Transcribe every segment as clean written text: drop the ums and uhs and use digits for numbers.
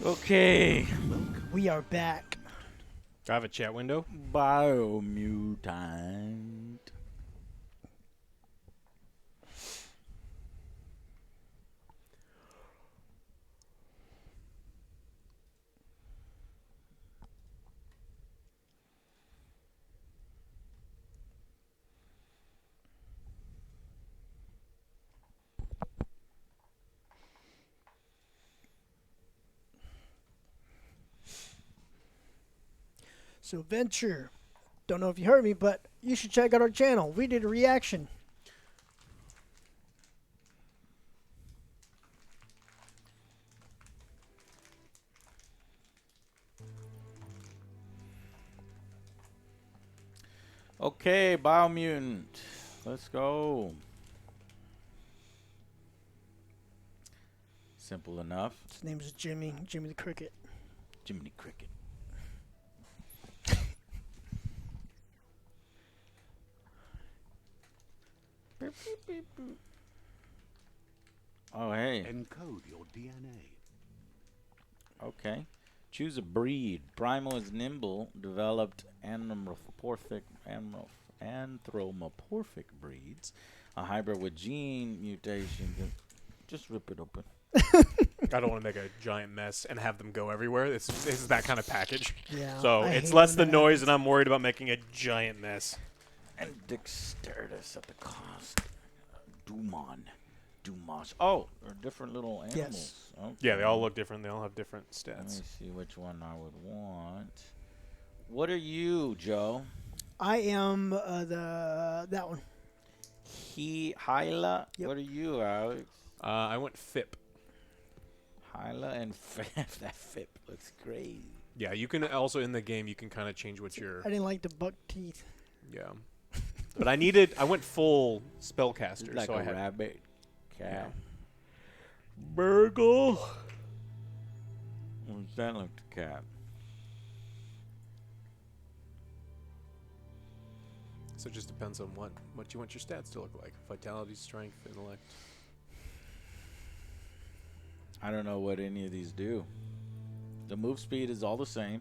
Okay. We are back. Do I have a chat window? Biomutant. So, Venture, don't know if you heard me, but you should check out our channel. We did a reaction. Okay, Biomutant. Let's go. Simple enough. His name is Jimmy. Jimmy the Cricket. Jiminy Cricket. Beep, beep, beep, boop. Oh, hey. Encode your DNA. Okay. Choose a breed. Primal is nimble, developed anthropomorphic breeds. A hybrid with gene mutation. Just rip it open. I don't want to make a giant mess and have them go everywhere. This is that kind of package. Yeah. So I it's hate less when the that noise, happens. and I'm worried about making a giant mess. And dexterous at the cost. Dumas. Oh, they're different little animals. Yes. Okay. Yeah, they all look different. They all have different Let me stats. see which one I would want. What are you, Joe? I am that one. Hyla? Yep. What are you, Alex? I went FIP. Hyla and Fip. That Fip looks great. Yeah, you can also in the game you can kind of change what your I didn't like the buck teeth. yeah. But I went full spellcaster, Like so a I had rabbit. Cat. Yeah. Burgle. What does that look to cat? So it just depends on what you want your stats to look like. Vitality, strength, intellect. I don't know what any of these do. The move speed is all the same.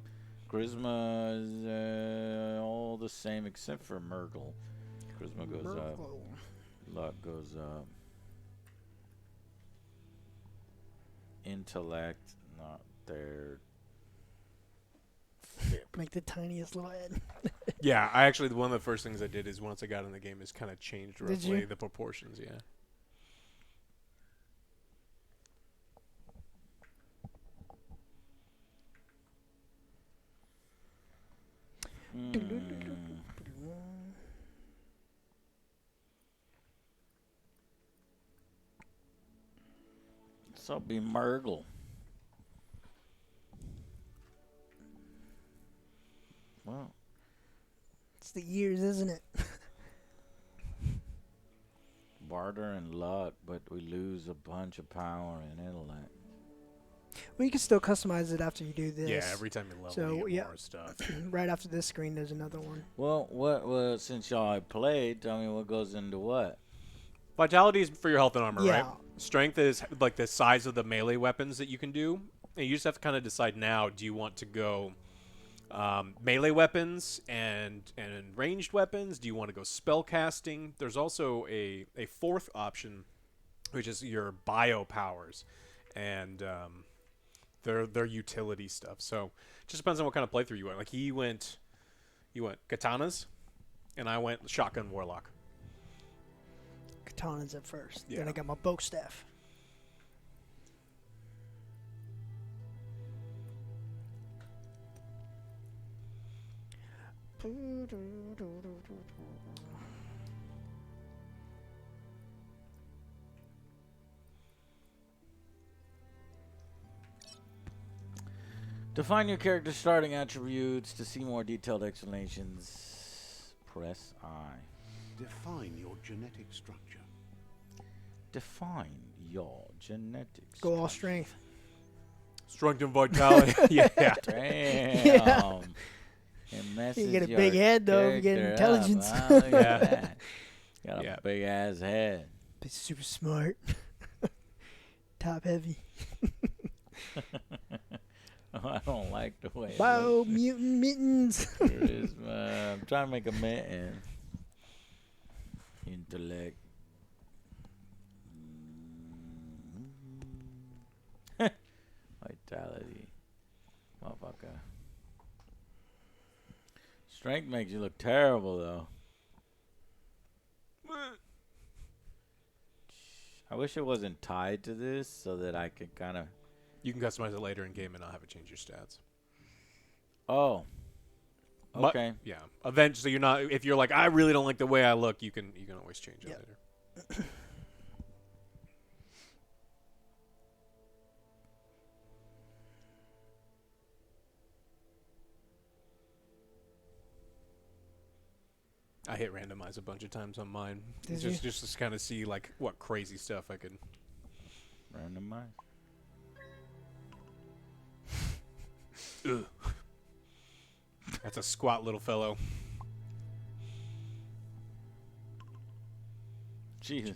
Charisma is all the same except for Murgle. Charisma goes up. Luck goes up. Intellect, not there. Make the tiniest little head. Yeah, I actually one of the first things I did is once I got in the game is kind of changed Did roughly you? the proportions. Yeah. So be Murgle. Well, It's the years, isn't it? barter and luck, but we lose a bunch of power and intellect. Well, you can still customize it after you do this. Yeah, every time you level, So, you get yeah. more stuff. Right after this screen, there's another one. Well, since y'all have played, tell me what goes into what? Vitality is for your health and armor, Yeah. right? Strength is like the size of the melee weapons that you can do. And you just have to kind of decide now, do you want to go melee weapons and ranged weapons? Do you want to go spell casting? There's also a fourth option, which is your bio powers. And they're utility stuff. So it just depends on what kind of playthrough you want. Like you went katanas, and I went shotgun warlock. Katanas at first. Yeah. Then I got my bow staff. Define your character's starting attributes. To see more detailed explanations, press I. Define your genetic structure. Define your genetics. Go all strength. Strength and vitality. Yeah. Damn. Yeah. It messes You get a your big head, though, if you get character up, intelligence. huh? Look at Yeah. that. Got Yeah. a big ass head. Be super smart. Top heavy. I don't like the way. Biomutant mittens. Charisma. I'm trying to make a mitten. Intellect. Vitality. Motherfucker. Strength makes you look terrible, though. I wish it wasn't tied to this so that I could kind of... You can customize it later in game and not have it change your stats. Oh. Okay. Yeah. Eventually, you're not. If you're like, I really don't like the way I look, you can always change it later. I hit randomize a bunch of times on mine. Did you? Just to kind of see like what crazy stuff I could. Randomize. Ugh. That's a squat little fellow. Jesus.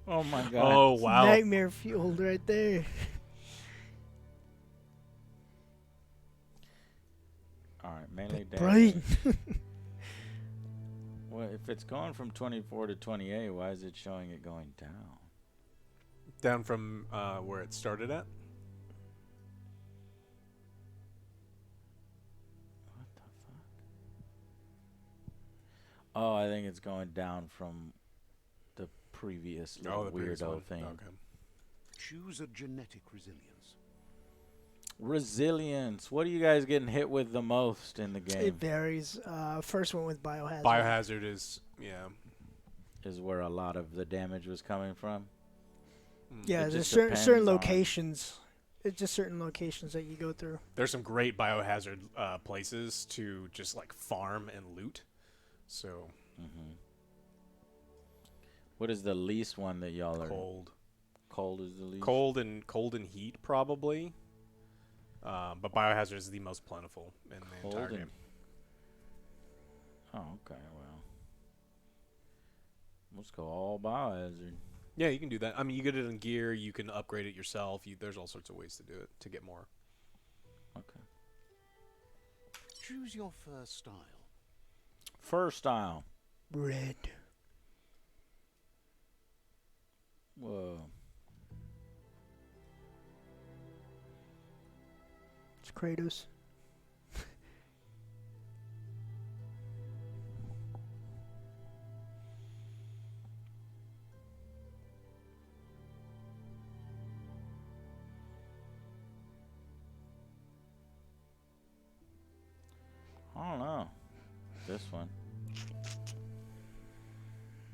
Oh my god. Oh wow. Nightmare fueled right there. Alright, melee damage. Brain. Well, if it's going from 24 to 28, why is it showing it going down? Down from where it started at. What the fuck? Oh, I think it's going down from the previous little previous weirdo one. thing. Okay. Choose a genetic resilience. Resilience. What are you guys getting hit with the most in the It game? varies. First one with biohazard. Biohazard is Is where a lot of the damage was coming from. Yeah, It there's just certain depends on- locations. It's just certain locations that you go through. There's some great biohazard places to just like farm and loot. So What is the least one that y'all are? cold. Cold is the least. Cold and heat probably. But biohazard is the most plentiful in the Cold entire and- game. Oh, okay. Well, let's go all biohazard. Yeah, you can do that. I mean, you get it in gear. You can upgrade it yourself. There's all sorts of ways to do it to get more. Okay. Choose your fur style. Fur style. Red. Whoa. It's Kratos. I don't know. This one.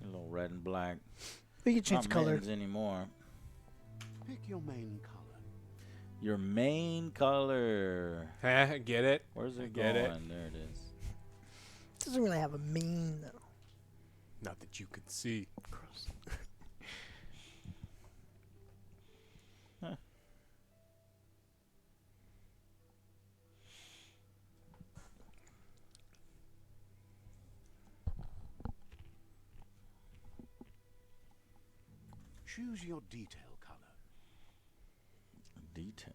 A little red and black. We can change Not color. mittens anymore. Pick your main color. Your main color. Get it? Where's it Get going? it? There it is. Doesn't really have a mean though. Not that you could see. Gross. Choose your detail color. Detail.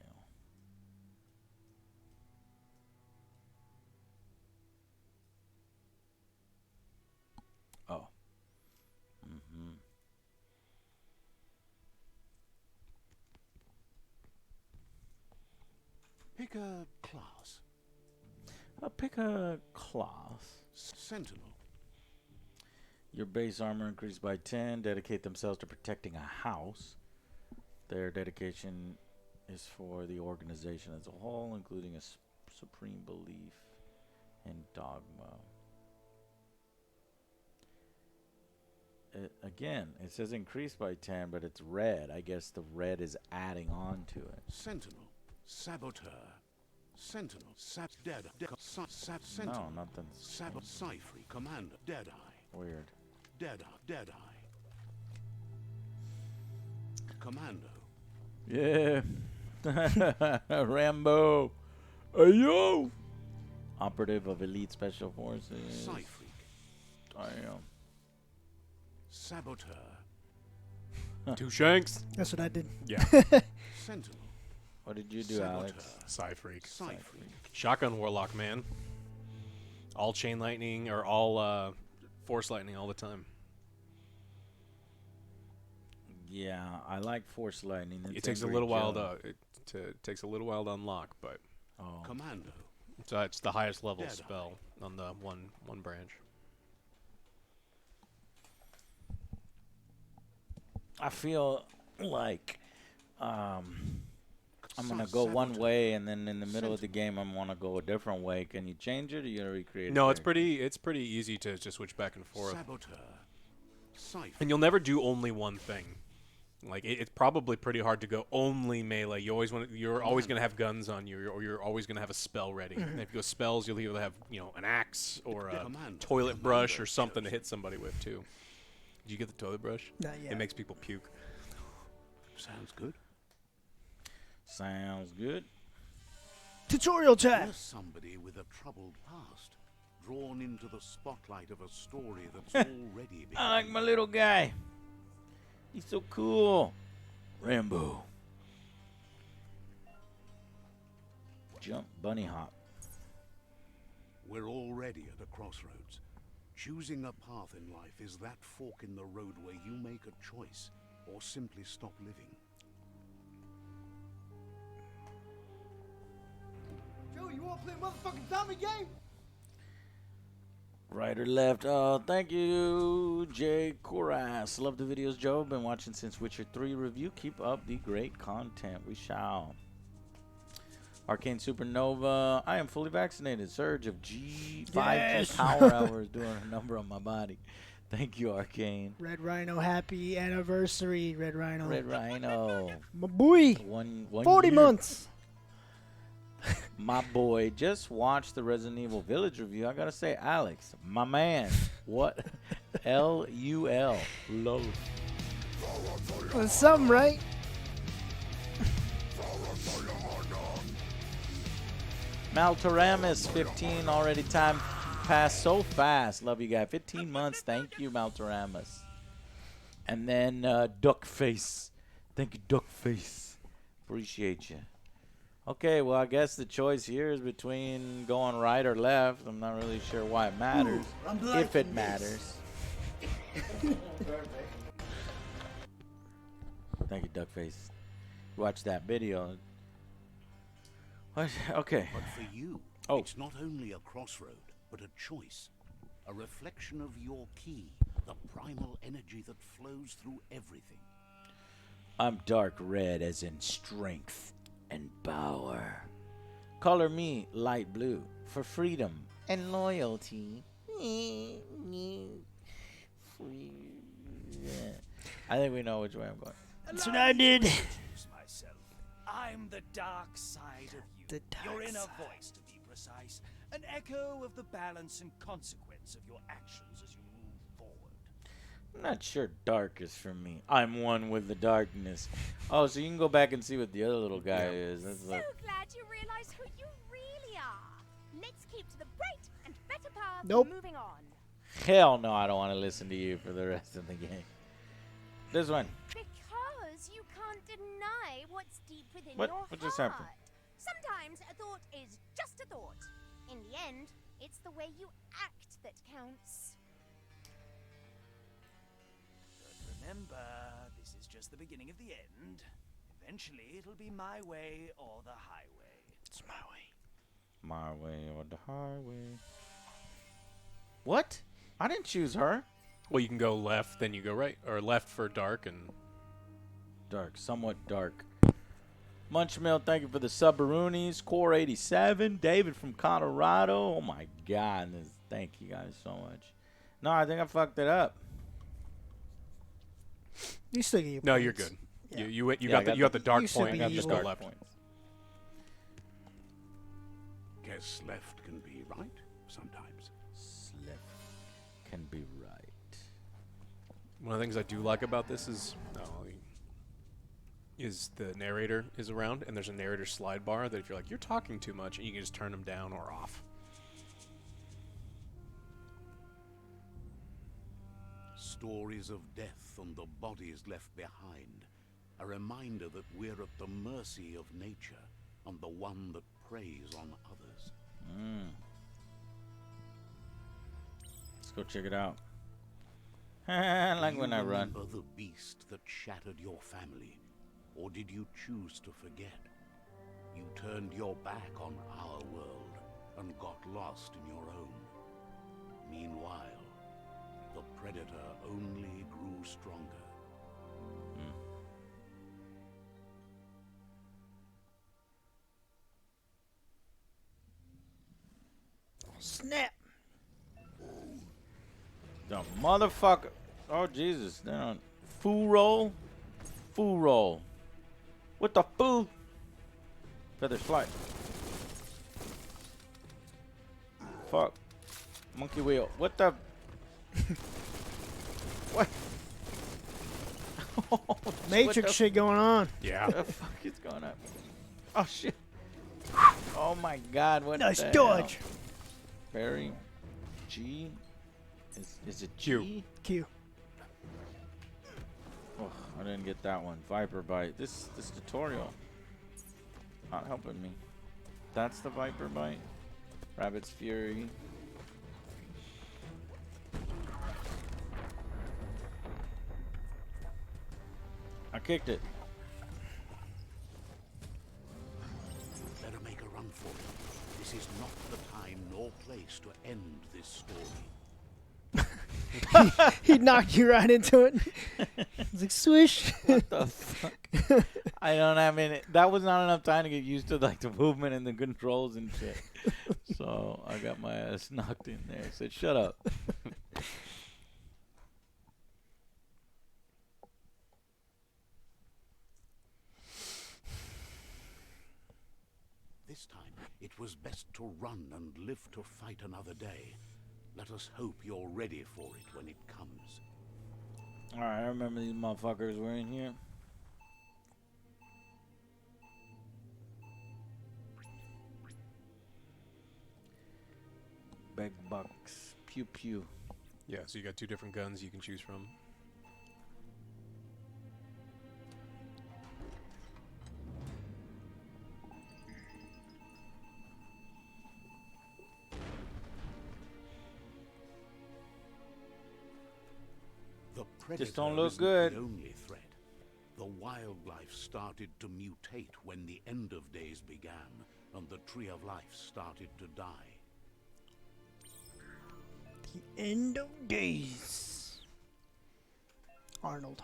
Oh. Pick a class. I'll pick a class. Sentinel. Your base armor increased by 10. Dedicate themselves to protecting a house. Their dedication is for the organization as a whole, including a supreme belief in dogma. Again, it says increased by 10, but it's red. I guess the red is adding on to it. Sentinel. Saboteur. Sentinel. Sentinel. No, nothing. Cyphery. Commander. Deadeye. Weird. Deadeye. Commando. Yeah. Rambo. Ayo. Operative of Elite Special Forces. Cyphery. Damn. Saboteur. Two shanks. That's what I did. Yeah. Sentinel. What did you do, Alex? Psy Freak. Psy-Freak. Shotgun Warlock, man. All Chain Lightning, or all Force Lightning all the time. Yeah, I like Force Lightning. It takes a little while takes a little while to unlock, but Oh. Commando. it's the highest level Dead spell on the one branch. I feel like I'm gonna go one Saboteur. way, and then in the middle of the game, I'm gonna go a different way. Can you change it, or you gotta recreate it? No, it's there? pretty easy to just switch back and forth, Saboteur. Psy-Freak. and you'll never do only one thing. Like it's probably pretty hard to go only melee. You're always gonna have guns on you, or you're always gonna have a spell ready. And if you go spells, you'll either have an axe or a Commando. toilet brush Commando or something to kills. hit somebody with too. Did you get the toilet brush? Not yet. It makes people puke. Sounds good. Sounds good. Tutorial time. You're somebody with a troubled past, drawn into the spotlight of a story that's already been. I like my little guy. He's so cool. Rambo. Jump, bunny hop. We're already at a crossroads. Choosing a path in life is that fork in the road where you make a choice or simply stop living. Joe, you want to play a motherfucking zombie game? Right or left? Oh, thank you, Jay Koras. Love the videos, Joe. Been watching since Witcher 3 review. Keep up the great content. We shall. Arcane Supernova. I am fully vaccinated. Surge of 5G Yes. power hours doing a number on my body. Thank you, Arcane. Red Rhino, happy anniversary, Red Rhino. Red Rhino. My boy. One 40 year. months. My boy just watched the Resident Evil Village review. I gotta say, Alex, my man. What? LUL. Lol. Well, something, right? Maltaramis, 15 already. Time passed so fast. Love you guys. 15 months. Thank you, Maltaramis. And then Duckface. Thank you, Duckface. Appreciate you. Okay, well, I guess the choice here is between going right or left. I'm not really sure why it matters. If it matters. Thank you, Duckface. Watch that video. What? Okay. But for you, Oh. it's not only a crossroad, but a choice. A reflection of your key, the primal energy that flows through everything. I'm dark red as in strength and power. Color me light blue for freedom and loyalty. I think we know which way I'm going. That's what I did. Introduce myself. I'm the dark side of you. The dark your inner side. voice, to be precise. An echo of the balance and consequence of your actions as you move forward. I'm not sure dark is for me. I'm one with the darkness. Oh, so you can go back and see what the other little guy is. That's So like, glad you realize who you really are. Let's keep to the bright and better path. Nope. Moving on. hell no, I don't want to listen to you for the rest of the game. This one. Because you can't deny what's deep within What? your What heart. just happened? Sometimes a thought is just a thought. In the end, it's the way you act that counts. But remember, this is just the beginning of the end. Eventually, it'll be my way or the highway. It's my way. My way or the highway. What? I didn't choose her. Well, you can go left, then you go right, or left for dark, and Dark, somewhat dark. Munchmill, thank you for the Subaroonies. Core 87. David from Colorado. Oh my God. Thank you guys so much. No, I think I fucked it up. You still get your no, points. you're good. Yeah. You Yeah, I got the dark you should point. be You just go evil. left. Guess left can be right sometimes. Slip can be right. One of the things I do like about this is the narrator is around, and there's a narrator slide bar that if you're like, you're talking too much, you can just turn them down or off. Stories of death and the bodies left behind. A reminder that we're at the mercy of nature and the one that preys on others. Let's go check it out. Like Do when you I run. remember the beast that shattered your family? Or did you choose to forget? You turned your back on our world and got lost in your own. Meanwhile, the predator only grew stronger. Snap. The motherfucker. Oh, Jesus. They're on fool roll. Fool roll. What the fool? Feathers fly. Fuck. Monkey wheel. What the? What? Matrix What the shit going on. Yeah. the fuck is going on? Oh, shit. Oh, my God. What Nice the dodge. hell? Barry. G. Is it Q. G? Q. Oh, I didn't get that one. Viper bite. This tutorial not helping me. That's the viper bite. Rabbit's fury. I kicked it. Better make a run for it. This is not the time nor place to end this story. He knocked you right into it. It's like swish. What the fuck? I don't have any. That was not enough time to get used to like the movement and the controls and shit. So I got my ass knocked in there. I said, "Shut up." This time, it was best to run and live to fight another day. Let us hope you're ready for it when it comes. Alright, I remember these motherfuckers were in here. Big bucks. Pew pew. Yeah, so you got two different guns you can choose from. The predator Just don't look isn't good. the only threat. The wildlife started to mutate when the end of days began, and the tree of life started to die. The end of days. Arnold.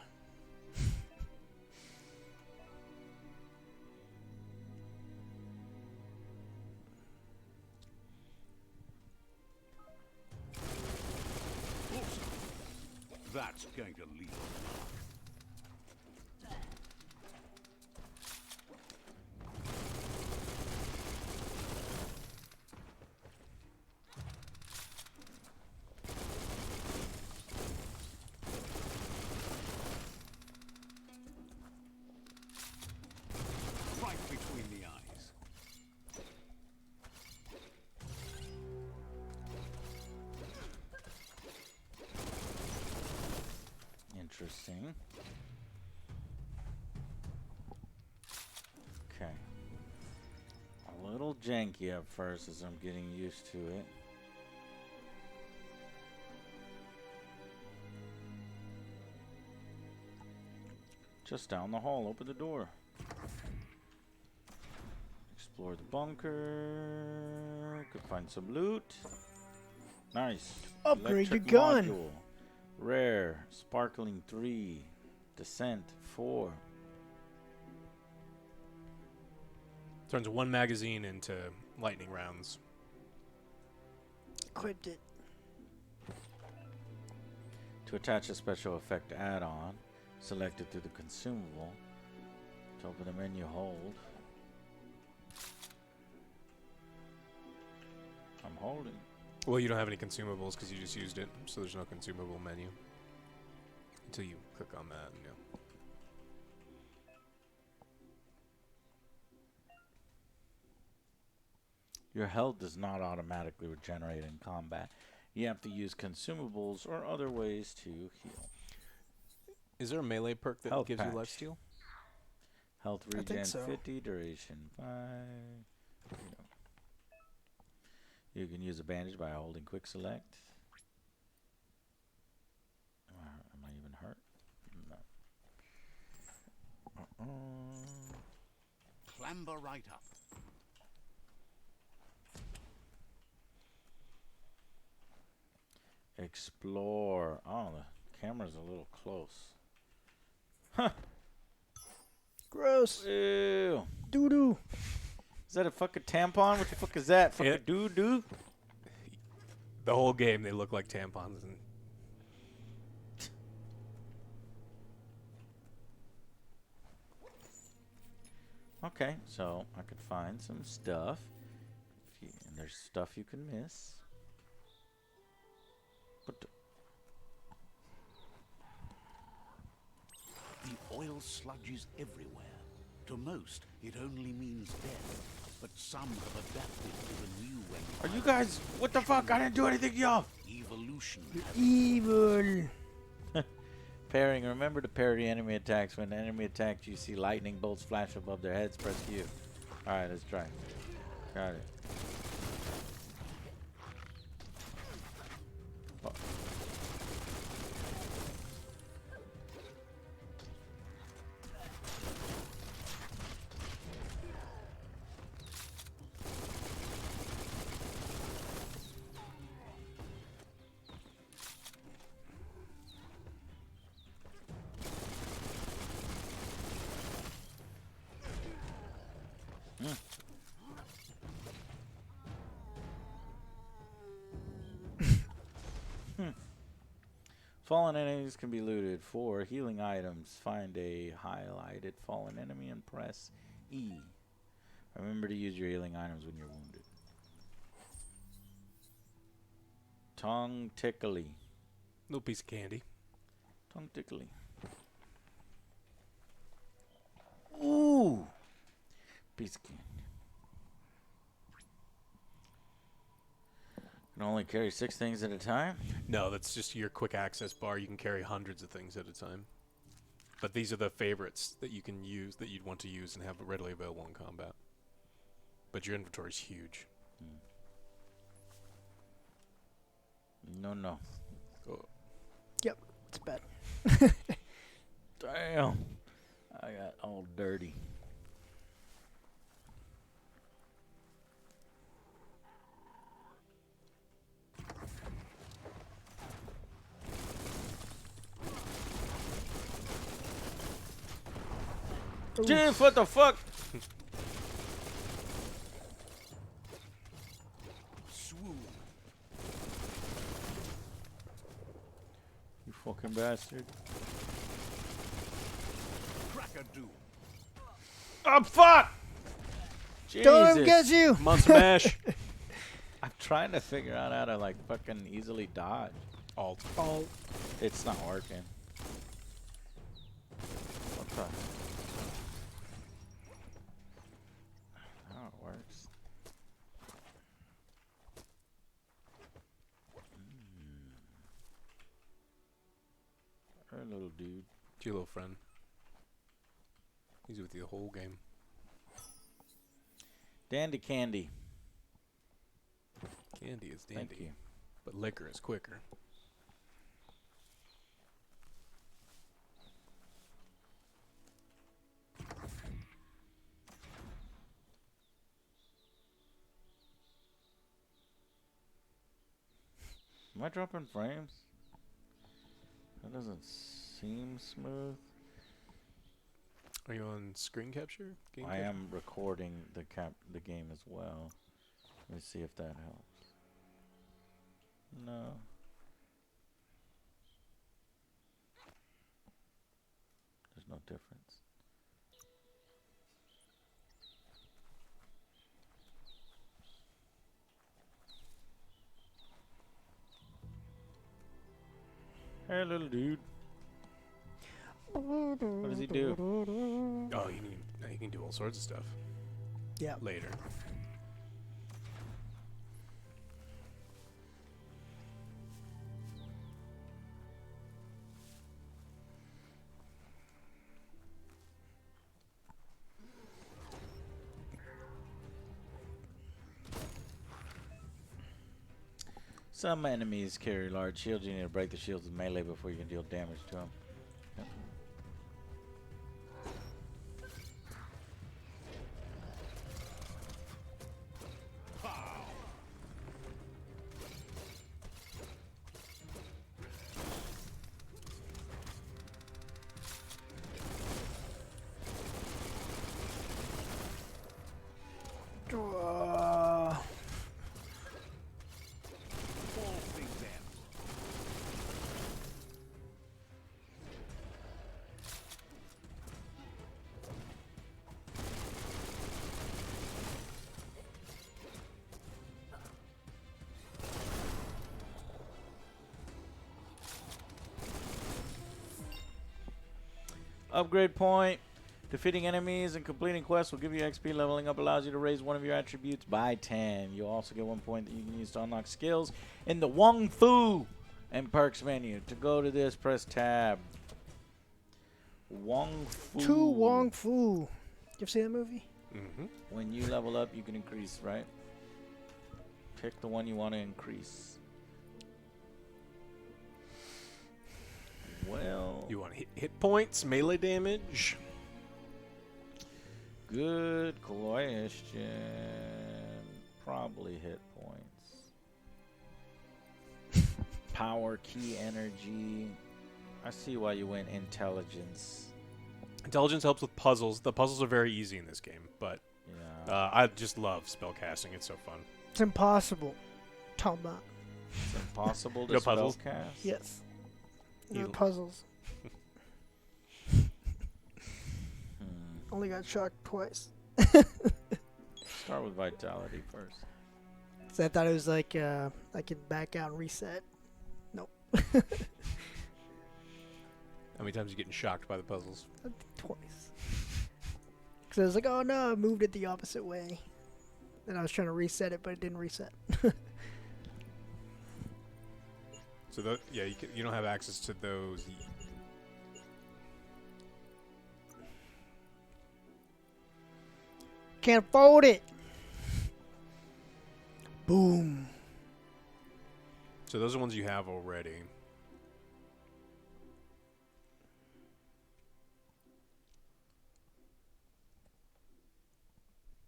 That's going to leave a mark. Right between the eyes. Interesting. Okay. A little janky at first as I'm getting used to it. Just down the hall, open the door. Explore the bunker. Could find some loot. Nice. Upgrade your Electric gun. module. Rare. Sparkling 3. Descent 4. Turns one magazine into lightning rounds. Equipped it. To attach a special effect add-on, select it through the consumable. To open the menu, hold. I'm holding. Well, you don't have any consumables because you just used it, so there's no consumable menu. Until you click on that, and Your health does not automatically regenerate in combat. You have to use consumables or other ways to heal. Is there a melee perk that Health gives you patch. lifesteal? Health I think regen so. 50, duration 5. You can use a bandage by holding quick select. Am I even hurt? No. Clamber right up. Explore. Oh, the camera's a little close. Huh. Gross. Ew. Doo doo. Is that a fucking tampon? What the fuck is that? Fucking It- doo-doo? The whole game, they look like tampons. And Okay, so I could find some stuff. And there's stuff you can miss. But The oil sludges everywhere. To most, it only means death. But some have adapted to the new way. are you guys? What the fuck? I didn't do anything to y'all. Evolution You're has evil. Parrying. Remember to parry enemy attacks. When an enemy attacks, you see lightning bolts flash above their heads. Press Q. Alright, let's try. Got it. Oh. Fallen enemies can be looted. 4 healing items. Find a highlighted fallen enemy and press E. Remember to use your healing items when you're wounded. Tongue tickly. little piece of candy. Tongue tickly. Ooh! Piece of candy. Can only carry 6 things at a time? No, that's just your quick access bar. You can carry hundreds of things at a time. But these are the favorites that you can use, that you'd want to use and have readily available in combat. But your inventory's huge. No. Oh. Yep, it's bad. Damn. I got all dirty. Jeff, what the fuck? swoon. You fucking bastard. Crack-a-doom. Oh, fuck! Don't let him Jesus. get you. Monster Mash. I'm trying to figure out how to, like, fucking easily dodge. Alt. Oh, It's not working. What the? How it works. Hey, little dude. It's your little friend. He's with you the whole game. Dandy candy. Candy is dandy. Thank you. But liquor is quicker. Am I dropping frames? That doesn't seem smooth. Are you on screen capture? Game I capture? am recording the game as well. Let me see if that helps. No. There's no difference. Hey, little dude. What does he do? Oh, you can do all sorts of stuff yeah. later. Some enemies carry large shields. You need to break the shields with melee before you can deal damage to them. Upgrade point. Defeating enemies and completing quests will give you XP. Leveling up allows you to raise one of your attributes by 10. You'll also get 1 point that you can use to unlock skills in the Wong Fu and perks menu. To go to this, press tab. Wong Fu. To Wong Fu. You ever see that movie? Mm-hmm. When you level up, you can increase, right? Pick the one you want to increase. Well, You want hit points, melee damage? good question. Probably hit points. Power, key, energy. I see why you went intelligence. Intelligence helps with puzzles. The puzzles are very easy in this game, but Yeah. I just love spellcasting. It's so fun. It's impossible. Talking about. It's impossible to No puzzles? spellcast. Yes. No You- puzzles. Hmm. Only got shocked twice. Start with vitality first. So I thought it was like I could back out and reset. Nope. How many times are you getting shocked by the puzzles? Twice. Because I was like, oh no, I moved it the opposite way. And I was trying to reset it, but it didn't reset. So yeah, you don't have access to those. Can't afford it. Boom. So those are ones you have already.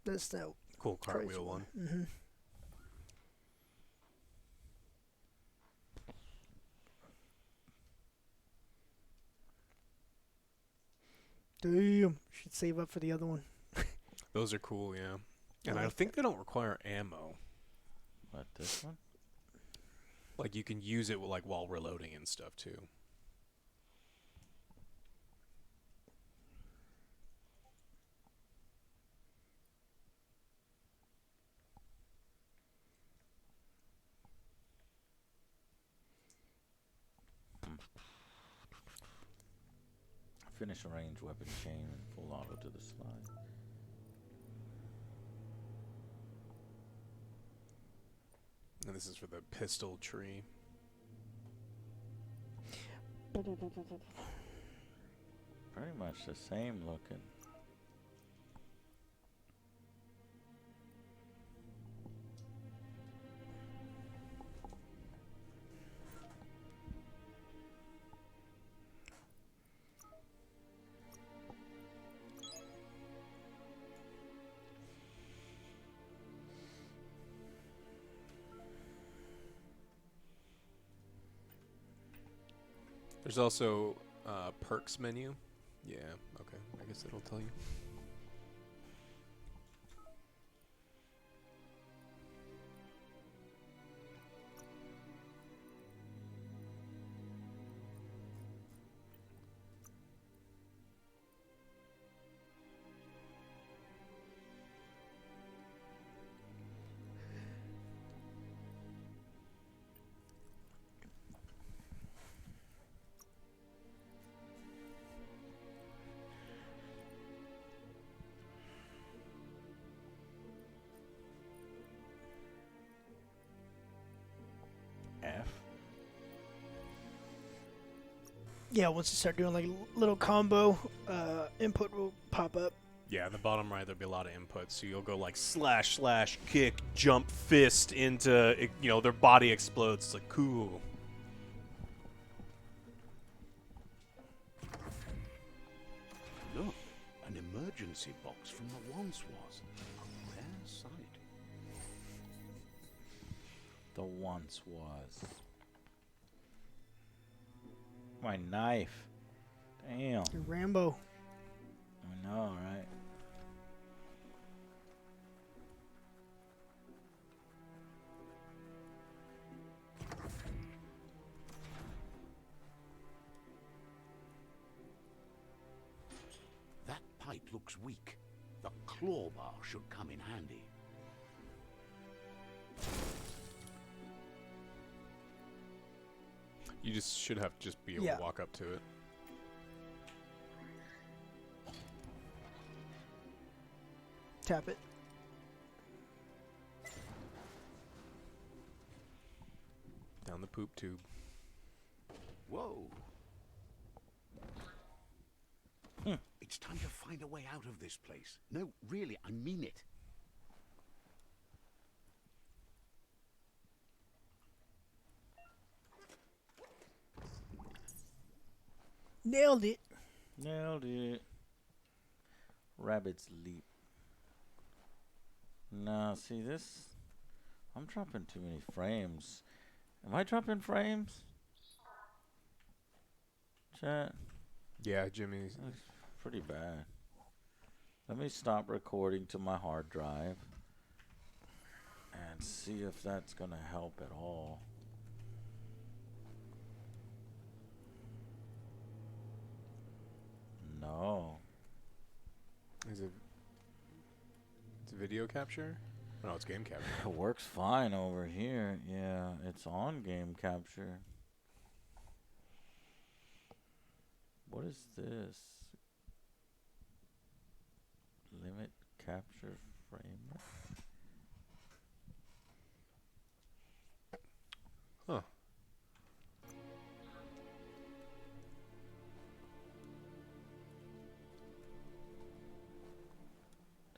That's the Cool crazy cartwheel one. Mm-hmm. Damn. Should save up for the other one. Those are cool, yeah. I And I like think they don't require ammo. What, this one? Like you can use it like while reloading and stuff too. Finish a range weapon chain and full auto to the slide. And this is for the pistol tree. Pretty much the same looking. There's also perks menu. Yeah, okay. I guess it'll tell you. F. Yeah, once you start doing like a little combo, input will pop up. Yeah, in the bottom right, there'll be a lot of inputs. So you'll go like slash, slash, kick, jump, fist into, their body explodes. It's like, cool. Look, an emergency box from the once was. A rare sight. The once was. My knife. Damn. You're Rambo. I know, right? That pipe looks weak. The claw bar should come in handy. You just should have to just be able Yeah. to walk up to it. Tap it. Down the poop tube. Whoa. It's time to find a way out of this place. No, really, I mean it. Nailed it. Nailed it. Rabbit's leap. Nah, see this? I'm dropping too many frames. Am I dropping frames? Chat? Yeah, Jimmy. That's pretty bad. Let me stop recording to my hard drive and see if that's gonna help at all. No. Is it? It's video capture? No, it's game capture. It works fine over here. Yeah, it's on game capture. What is this? Limit capture frame rate? Huh.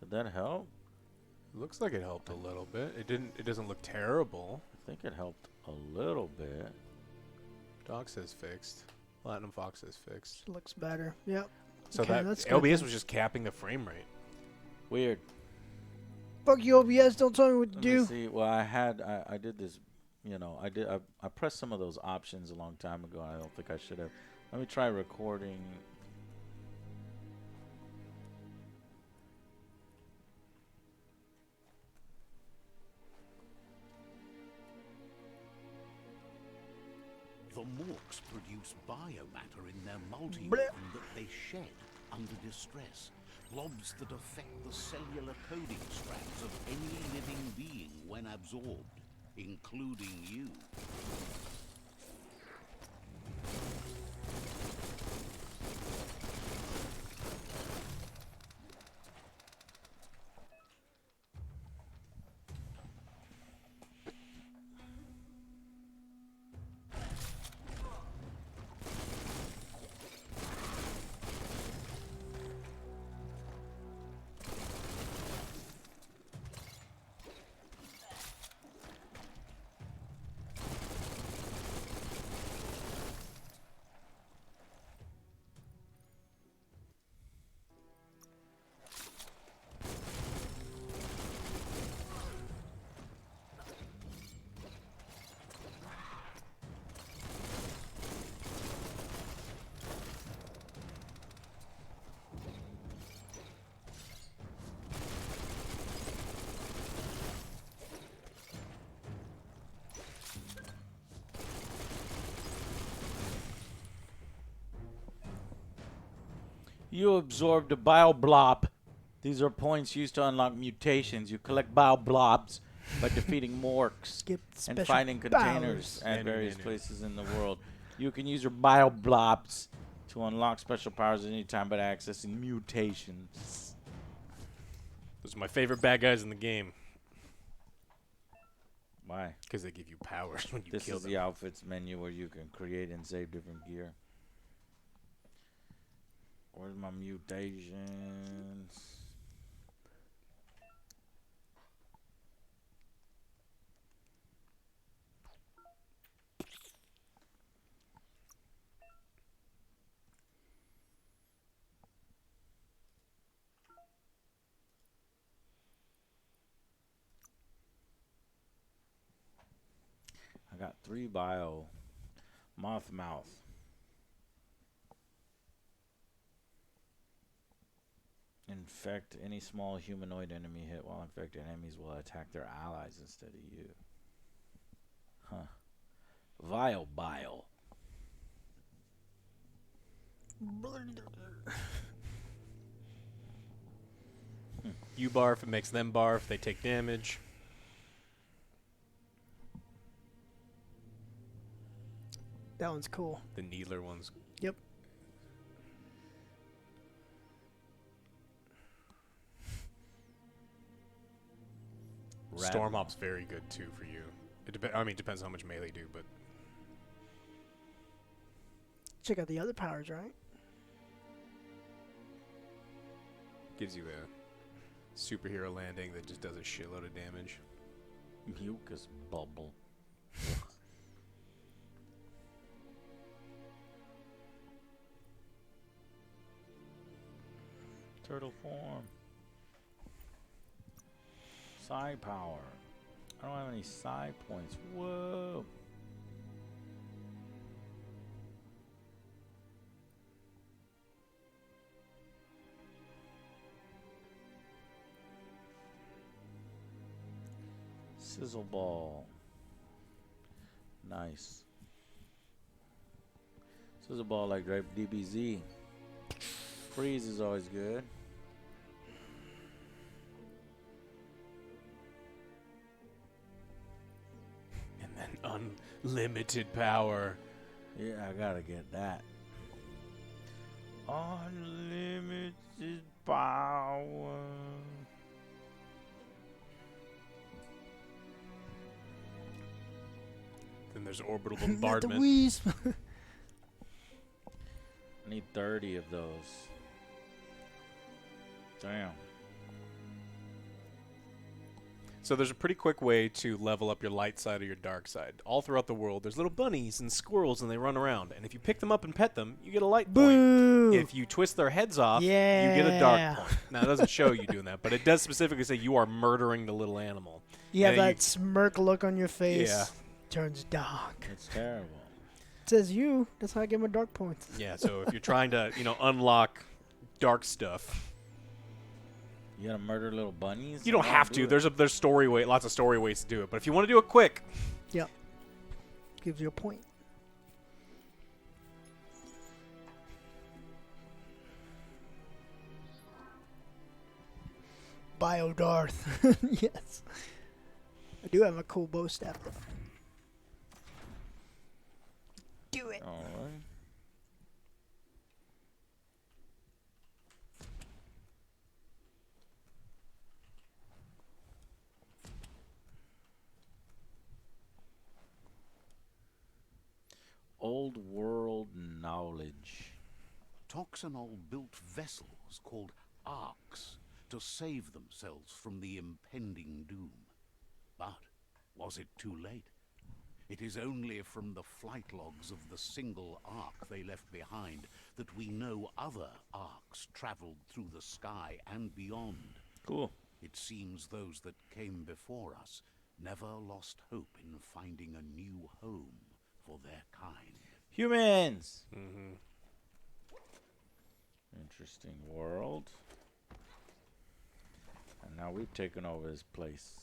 Did that help? Looks like it helped a little bit. It didn't. It doesn't look terrible. I think it helped a little bit. Dog says fixed. Platinum Fox says fixed. Looks better. Yep. So Okay, that that's good OBS then. was just capping the frame rate. Weird. Fuck you, OBS. Don't tell me what to Let me do. see. Well, I did this, I pressed some of those options a long time ago. I don't think I should have. Let me try recording. The Morks produce biomatter in their multi-organ Blech. that they shed under distress. Blobs that affect the cellular coding strands of any living being when absorbed, including you. You absorbed a bio blob. These are points used to unlock mutations. You collect bio blobs by defeating morks Skip and special finding containers powers. at various places in the world. You can use your bio blobs to unlock special powers at any time by accessing mutations. Those are my favorite bad guys in the game Why? because they give you powers when you This kill is them. the outfits menu where you can create and save different gear. Where's my mutations? got 3 bio. Moth mouth. Infect any small humanoid enemy hit while infected enemies will attack their allies instead of you. Huh. Vile bile. You barf, it makes them barf, they take damage. That one's cool. The Needler one's... Yep. Storm Hop's very good, too, for you. It depends on how much melee do, but... Check out the other powers, right? Gives you a superhero landing that just does a shitload of damage. Mucus bubble. Turtle form. Psi power. I don't have any psi points. Whoa. Sizzle ball. Nice. Sizzle ball like Grape DBZ. Freeze is always good. And then unlimited power. Yeah, I gotta get that. Unlimited power. Then there's orbital Not the bombardment. wheeze. I need 30 of those. Damn. So there's a pretty quick way to level up your light side or your dark side. All throughout the world, there's little bunnies and squirrels, and they run around. And if you pick them up and pet them, you get a light point. Boo! If you twist their heads off, you get a dark Yeah. point. Now, it doesn't show you doing that, but it does specifically say you are murdering the little animal. You have And that smirk look on your face. Yeah. Turns dark. It's terrible. It says you. That's how I get my dark points. Yeah, so if you're trying to, unlock dark stuff, You gotta murder little bunnies? you don't have to. There's lots of story ways to do it. But if you want to do it quick, Yep. Gives you a point. Bio Darth. Yes. I do have a cool bow staff though. Do it. Alright. Old world knowledge. Toxanol built vessels called arks to save themselves from the impending doom. But was it too late? It is only from the flight logs of the single ark they left behind that we know other arks traveled through the sky and beyond. Cool. It seems those that came before us never lost hope in finding a new home for their kind. Humans! Interesting world. And now we've taken over his place.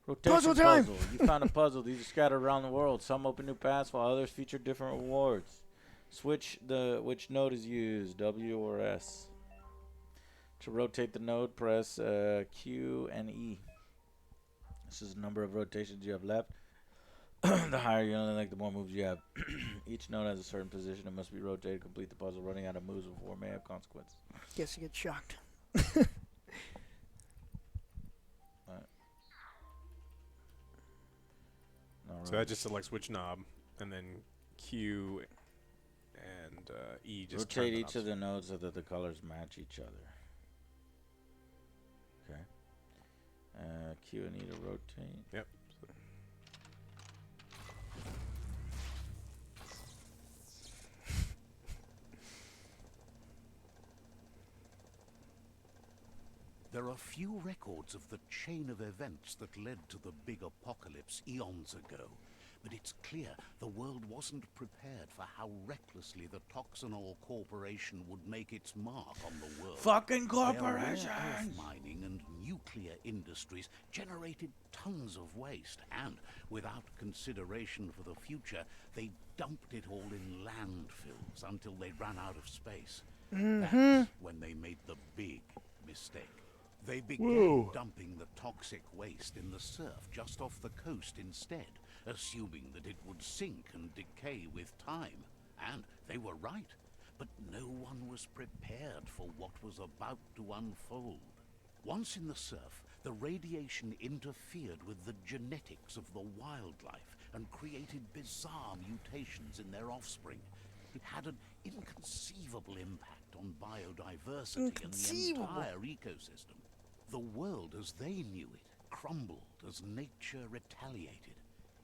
Rotation Puzzle time! puzzle. You found a puzzle. These are scattered around the world. Some open new paths while others feature different rewards. Switch which node is used, W or S. To rotate the node, press Q and E. This is the number of rotations you have left. The higher you only like, the more moves you have. Each node has a certain position and must be rotated to complete the puzzle. Running out of moves before may have consequences. Guess you get shocked. so that just selects which knob, and then Q and E just turn rotate the each knobs. of the nodes so that the colors match each other. Okay. Q and E to rotate. Yep. There are few records of the chain of events that led to the big apocalypse eons ago, but it's clear the world wasn't prepared for how recklessly the Toxanol Corporation would make its mark on the world. Fucking Their rare corporations! earth mining and nuclear industries generated tons of waste, and without consideration for the future, they dumped it all in landfills until they ran out of space. That's when they made the big mistake. They began dumping the toxic waste in the surf just off the coast instead, assuming that it would sink and decay with time. And they were right. But no one was prepared for what was about to unfold. Once in the surf, the radiation interfered with the genetics of the wildlife and created bizarre mutations in their offspring. It had an inconceivable impact on biodiversity and the entire ecosystem. The world as they knew it crumbled as nature retaliated.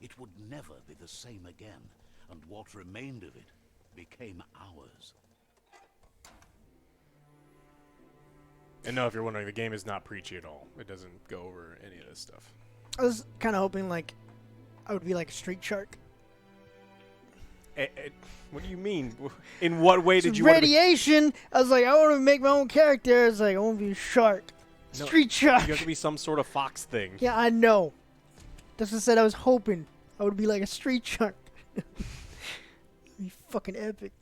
It would never be the same again, and what remained of it became ours. And no, if you're wondering, the game is not preachy at all. It doesn't go over any of this stuff. I was kind of hoping like I would be like a street shark. What do you mean? In what way did you want to be- Radiation. I was like, I want to make my own character. I was like, I want to be a shark. No, Street shark. You have to be some sort of fox thing. Yeah, I know. That's what I said. I was hoping I would be like a street shark. It'd be fucking epic.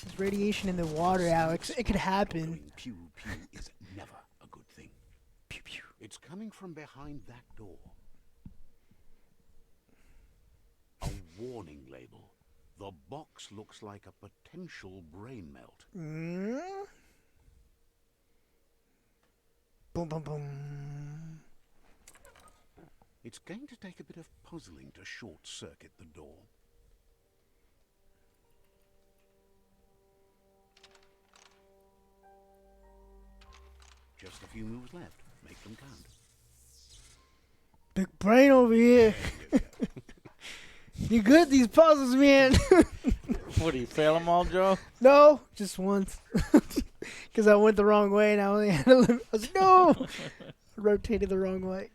There's radiation in the water, Alex. It could happen. Going pew pew is never a good thing. Pew pew. It's coming from behind that door. A warning label. The box looks like a potential brain melt. Boom, boom, boom. It's going to take a bit of puzzling to short-circuit the door. Just a few moves left. Make them count. Big brain over here. You good at these puzzles, man? What, do you fail them all, Joe? No, just once. Because I went the wrong way and I only had a limit. I was like, no! Rotated the wrong way.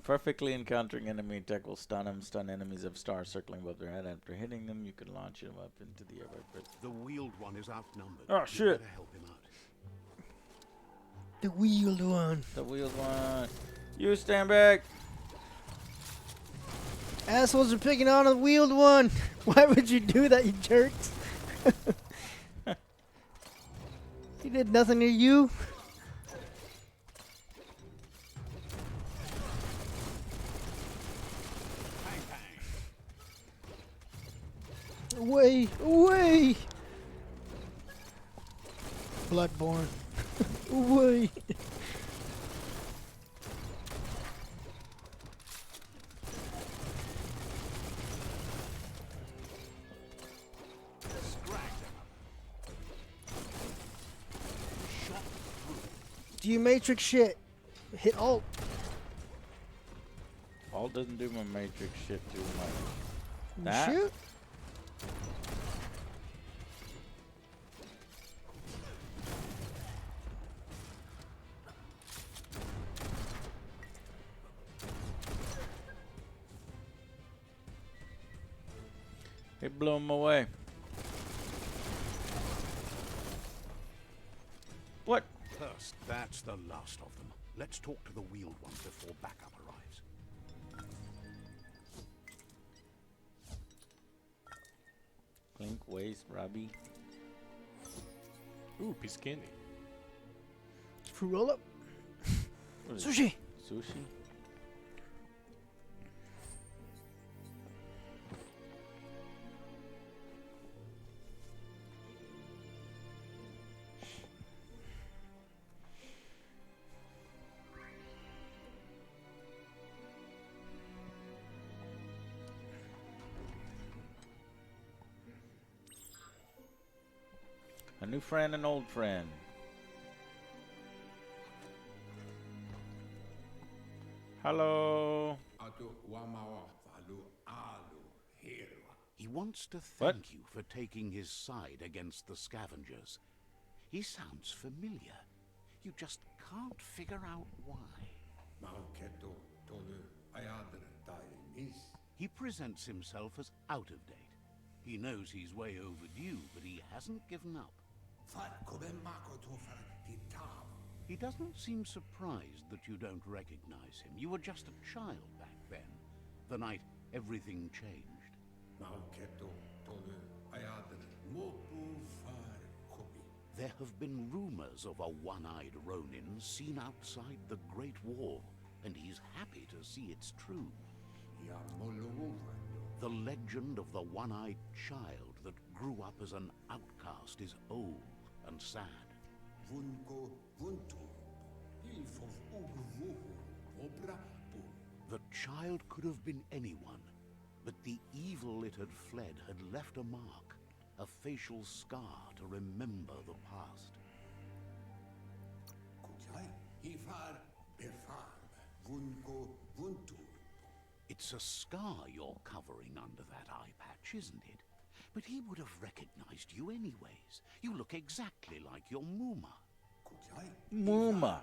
Perfectly encountering enemy tech will stun them. Stun enemies of stars circling above their head. After hitting them, you can launch them up into the air. The wheeled one is outnumbered. Oh, You shit. better help him out. The wheeled one. The wheeled one. You stand back. Assholes are picking on the wheeled one. Why would you do that, you jerks? He did nothing to you. Away, away. Bloodborne. Away. Do you matrix shit? Hit alt. All doesn't do my matrix shit too much. You That? shoot? It blew him away. What? First, that's the last of them. Let's talk to the wheeled one before backup arrives. Clink, waste, Robbie. Ooh, piece of candy. Fruit roll up. What is Sushi. it? Sushi? A new friend, an old friend. Hello. He He wants to What? thank you for taking his side against the scavengers. He sounds familiar. You just can't figure out why. He presents himself as out of date. He knows he's way overdue, but he hasn't given up. He doesn't seem surprised that you don't recognize him. You were just a child back then, the night everything changed. There have been rumors of a one-eyed Ronin seen outside the Great Wall, and he's happy to see it's true. The legend of the one-eyed child that grew up as an outcast is old and sad. The child could have been anyone, but the evil it had fled had left a mark, a facial scar to remember the past. It's a scar you're covering under that eye patch, isn't it? But he would have recognized you anyways. You look exactly like your Muma. Muma.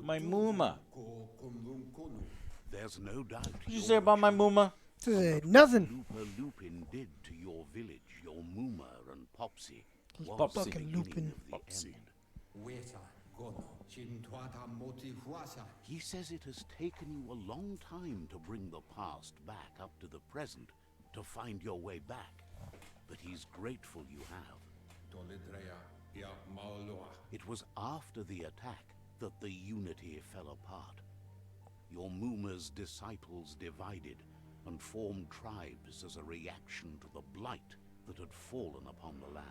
My Muma. There's no doubt. What did you say about my Muma? Nothing. Looper Lupin did to your village, your Muma and Popsy. Was Popsy. the beginning Lupin. of the end. He says it has taken you a long time to bring the past back up to the present, to find your way back. But he's grateful you have. It was after the attack that the unity fell apart. Your Muma's disciples divided and formed tribes as a reaction to the blight that had fallen upon the land.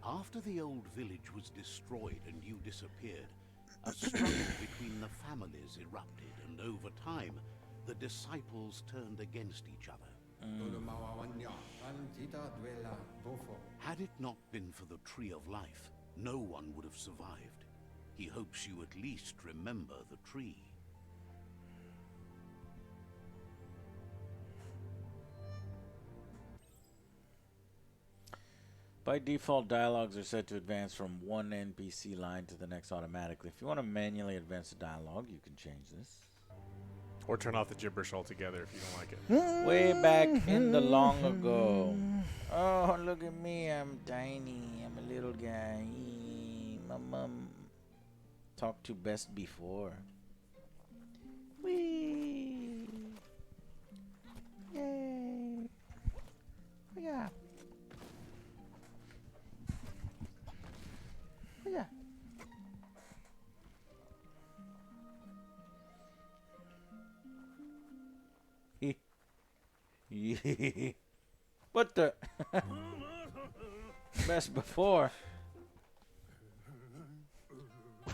After the old village was destroyed and you disappeared, a struggle between the families erupted, and over time, the disciples turned against each other. Had it not been for the Tree of Life, no one would have survived. He hopes you at least remember the tree. By default, dialogues are set to advance from one NPC line to the next automatically. If you want to manually advance the dialogue, you can change this. Or turn off the gibberish altogether if you don't like it. Way back in the long ago. Oh, look at me. I'm tiny. I'm a little guy. My mom talked to best before. Whee! Yay! Yeah. Yeah. What the? Best before.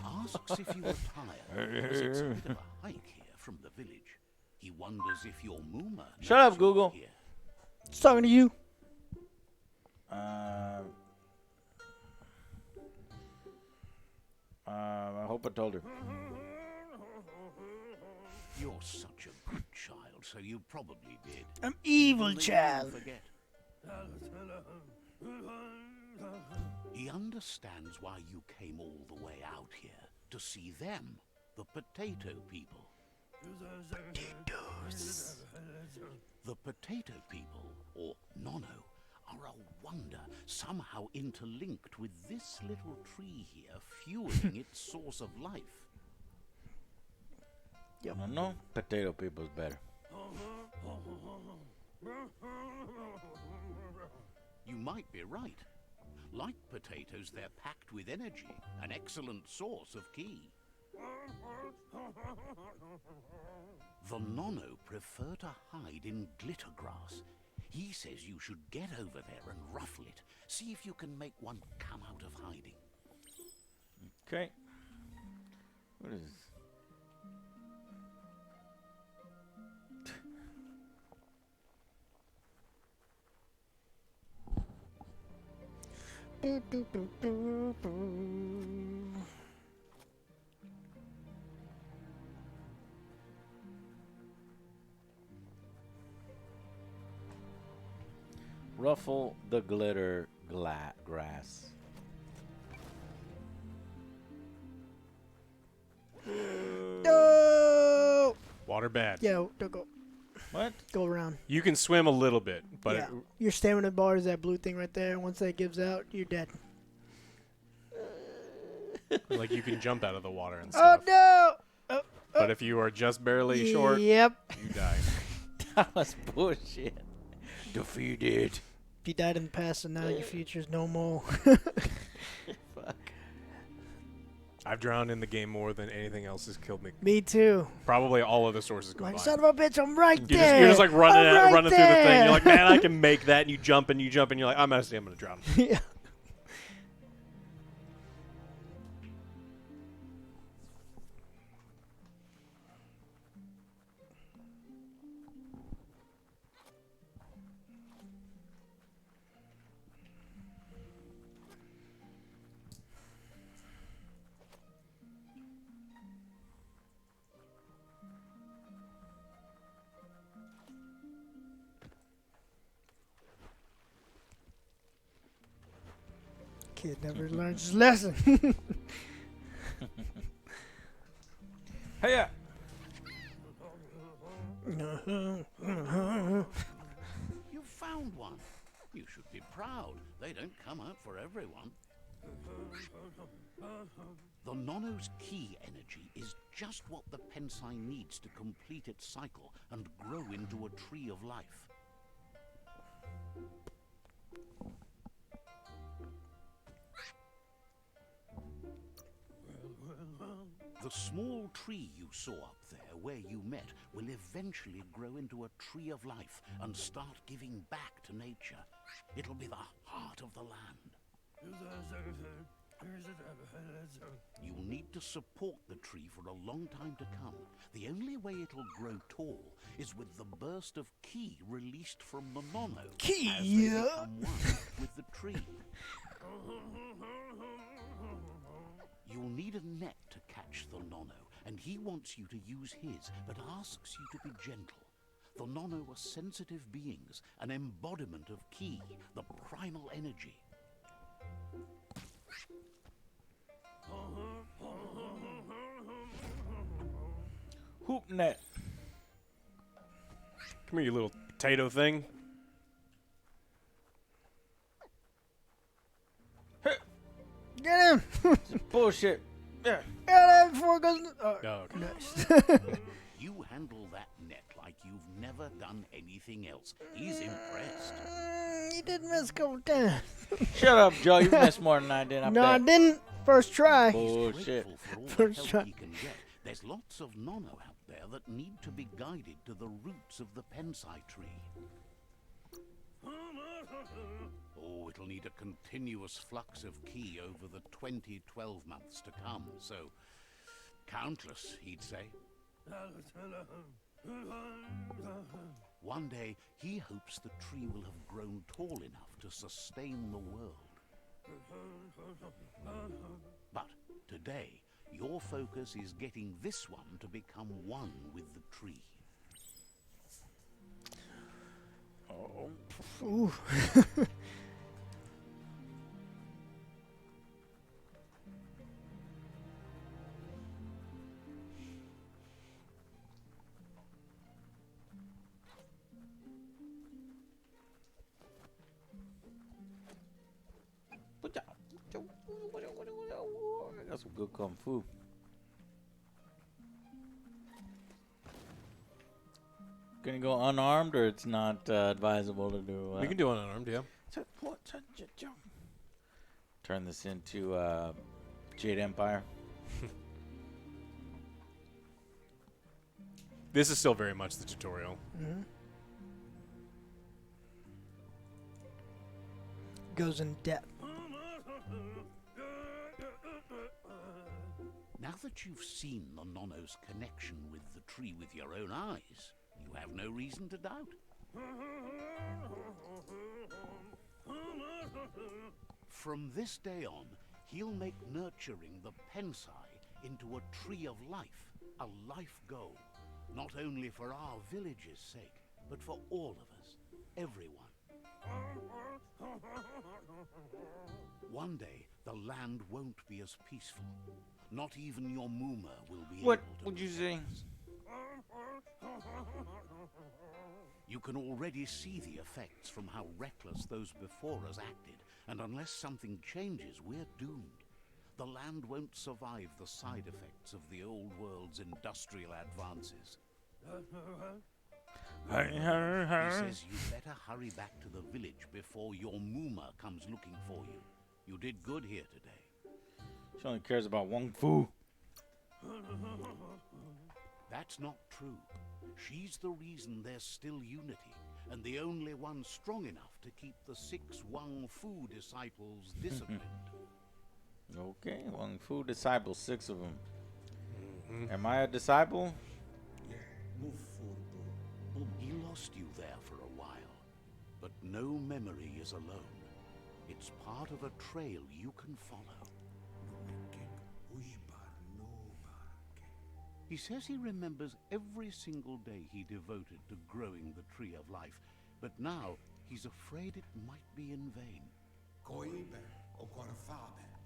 Asks if you were tired, as it's a bit of a hike here from the village. He wonders if your Muma Shut knows up, you're Google. here. It's talking to you. I hope I told her. You're such a good child, so you probably did. I'm evil, They child. forget. He understands why you came all the way out here, to see them, the potato people. Potatoes. The potato people, or Nono, are a wonder, somehow interlinked with this little tree here, fueling its source of life. Yep. No, potato people's better. You might be right. Like potatoes, they're packed with energy, an excellent source of ki. The Nono prefer to hide in glitter grass. He says you should get over there and ruffle it. See if you can make one come out of hiding. Okay. What is this? Ruffle the glitter grass. No! Water bad. Yeah, don't go. What? Go around. You can swim a little bit, but Yeah. Your stamina bar is that blue thing right there. Once that gives out, you're dead. like you can jump out of the water and Oh, stuff. no! But if you are just barely short, Yep. you die. That was bullshit. Defeated. You died in the past, and now your future's no more. Fuck. I've drowned in the game more than anything else has killed me. Me too. Probably all of the sources combined. Like, son of a bitch, I'm right You're there. you're just like running I'm right running through the thing. there. You're like, man, I can make that. And you jump and you jump and you're like, I'm gonna drown. Yeah. Kid never learns his lesson. Hey, You found one. You should be proud. They don't come out for everyone. The Nono's key energy is just what the Pensai needs to complete its cycle and grow into a tree of life. The small tree you saw up there where you met will eventually grow into a tree of life and start giving back to nature. It'll be the heart of the land. You'll need to support the tree for a long time to come. The only way it'll grow tall is with the burst of ki released from the Nono as they become one with the tree. You'll need a net to catch the Nono, and he wants you to use his, but asks you to be gentle. The Nono are sensitive beings, an embodiment of ki, the primal energy. Hoop net. Come here, you little potato thing. Get him! Bullshit. Yeah. Get him before it goes. Oh, Oh, okay. nice. You handle that net like you've never done anything else. He's impressed. You did miss a couple times. Shut up, Joe. You missed more than I did. I No, I bet. didn't. First try. Bullshit. Grateful for all First the try. help he can get. There's lots of Nono out there that need to be guided to the roots of the Pensai tree. Oh, it'll need a continuous flux of ki over the 12 months to come, so countless, he'd say. One day, he hopes the tree will have grown tall enough to sustain the world. But today, your focus is getting this one to become one with the tree. Ooh. That's some good kung fu. Gonna go unarmed, or it's not advisable to do. We can do unarmed, yeah. Turn this into Jade Empire. This is still very much the tutorial. Mhm. Goes in depth. Now that you've seen the Nono's connection with the tree with your own eyes, you have no reason to doubt. From this day on, he'll make nurturing the Pensai into a tree of life, a life goal. Not only for our village's sake, but for all of us, everyone. One day, the land won't be as peaceful. Not even your Muma will be What able to would you live say? as. You can already see the effects from how reckless those before us acted, and unless something changes, we're doomed. The land won't survive the side effects of the old world's industrial advances. He says you better hurry back to the village before your Muma comes looking for you. You did good here today. She only cares about Wong Fu. That's not true. She's the reason there's still unity, and the only one strong enough to keep the 6 Wang Fu disciples disciplined. Okay, Wong Fu disciples, 6 of them. Am I a disciple? He lost you there for a while, but no memory is alone. It's part of a trail you can follow. He says he remembers every single day he devoted to growing the Tree of Life, but now he's afraid it might be in vain.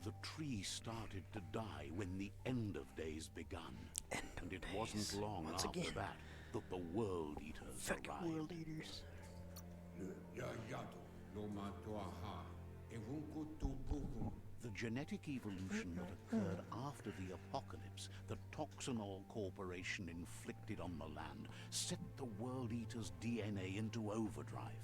The tree started to die when the end of days begun, and it wasn't long after that the World Eaters Fucking arrived. World Eaters. The genetic evolution that occurred after the apocalypse that Toxinol Corporation inflicted on the land set the World Eater's DNA into overdrive.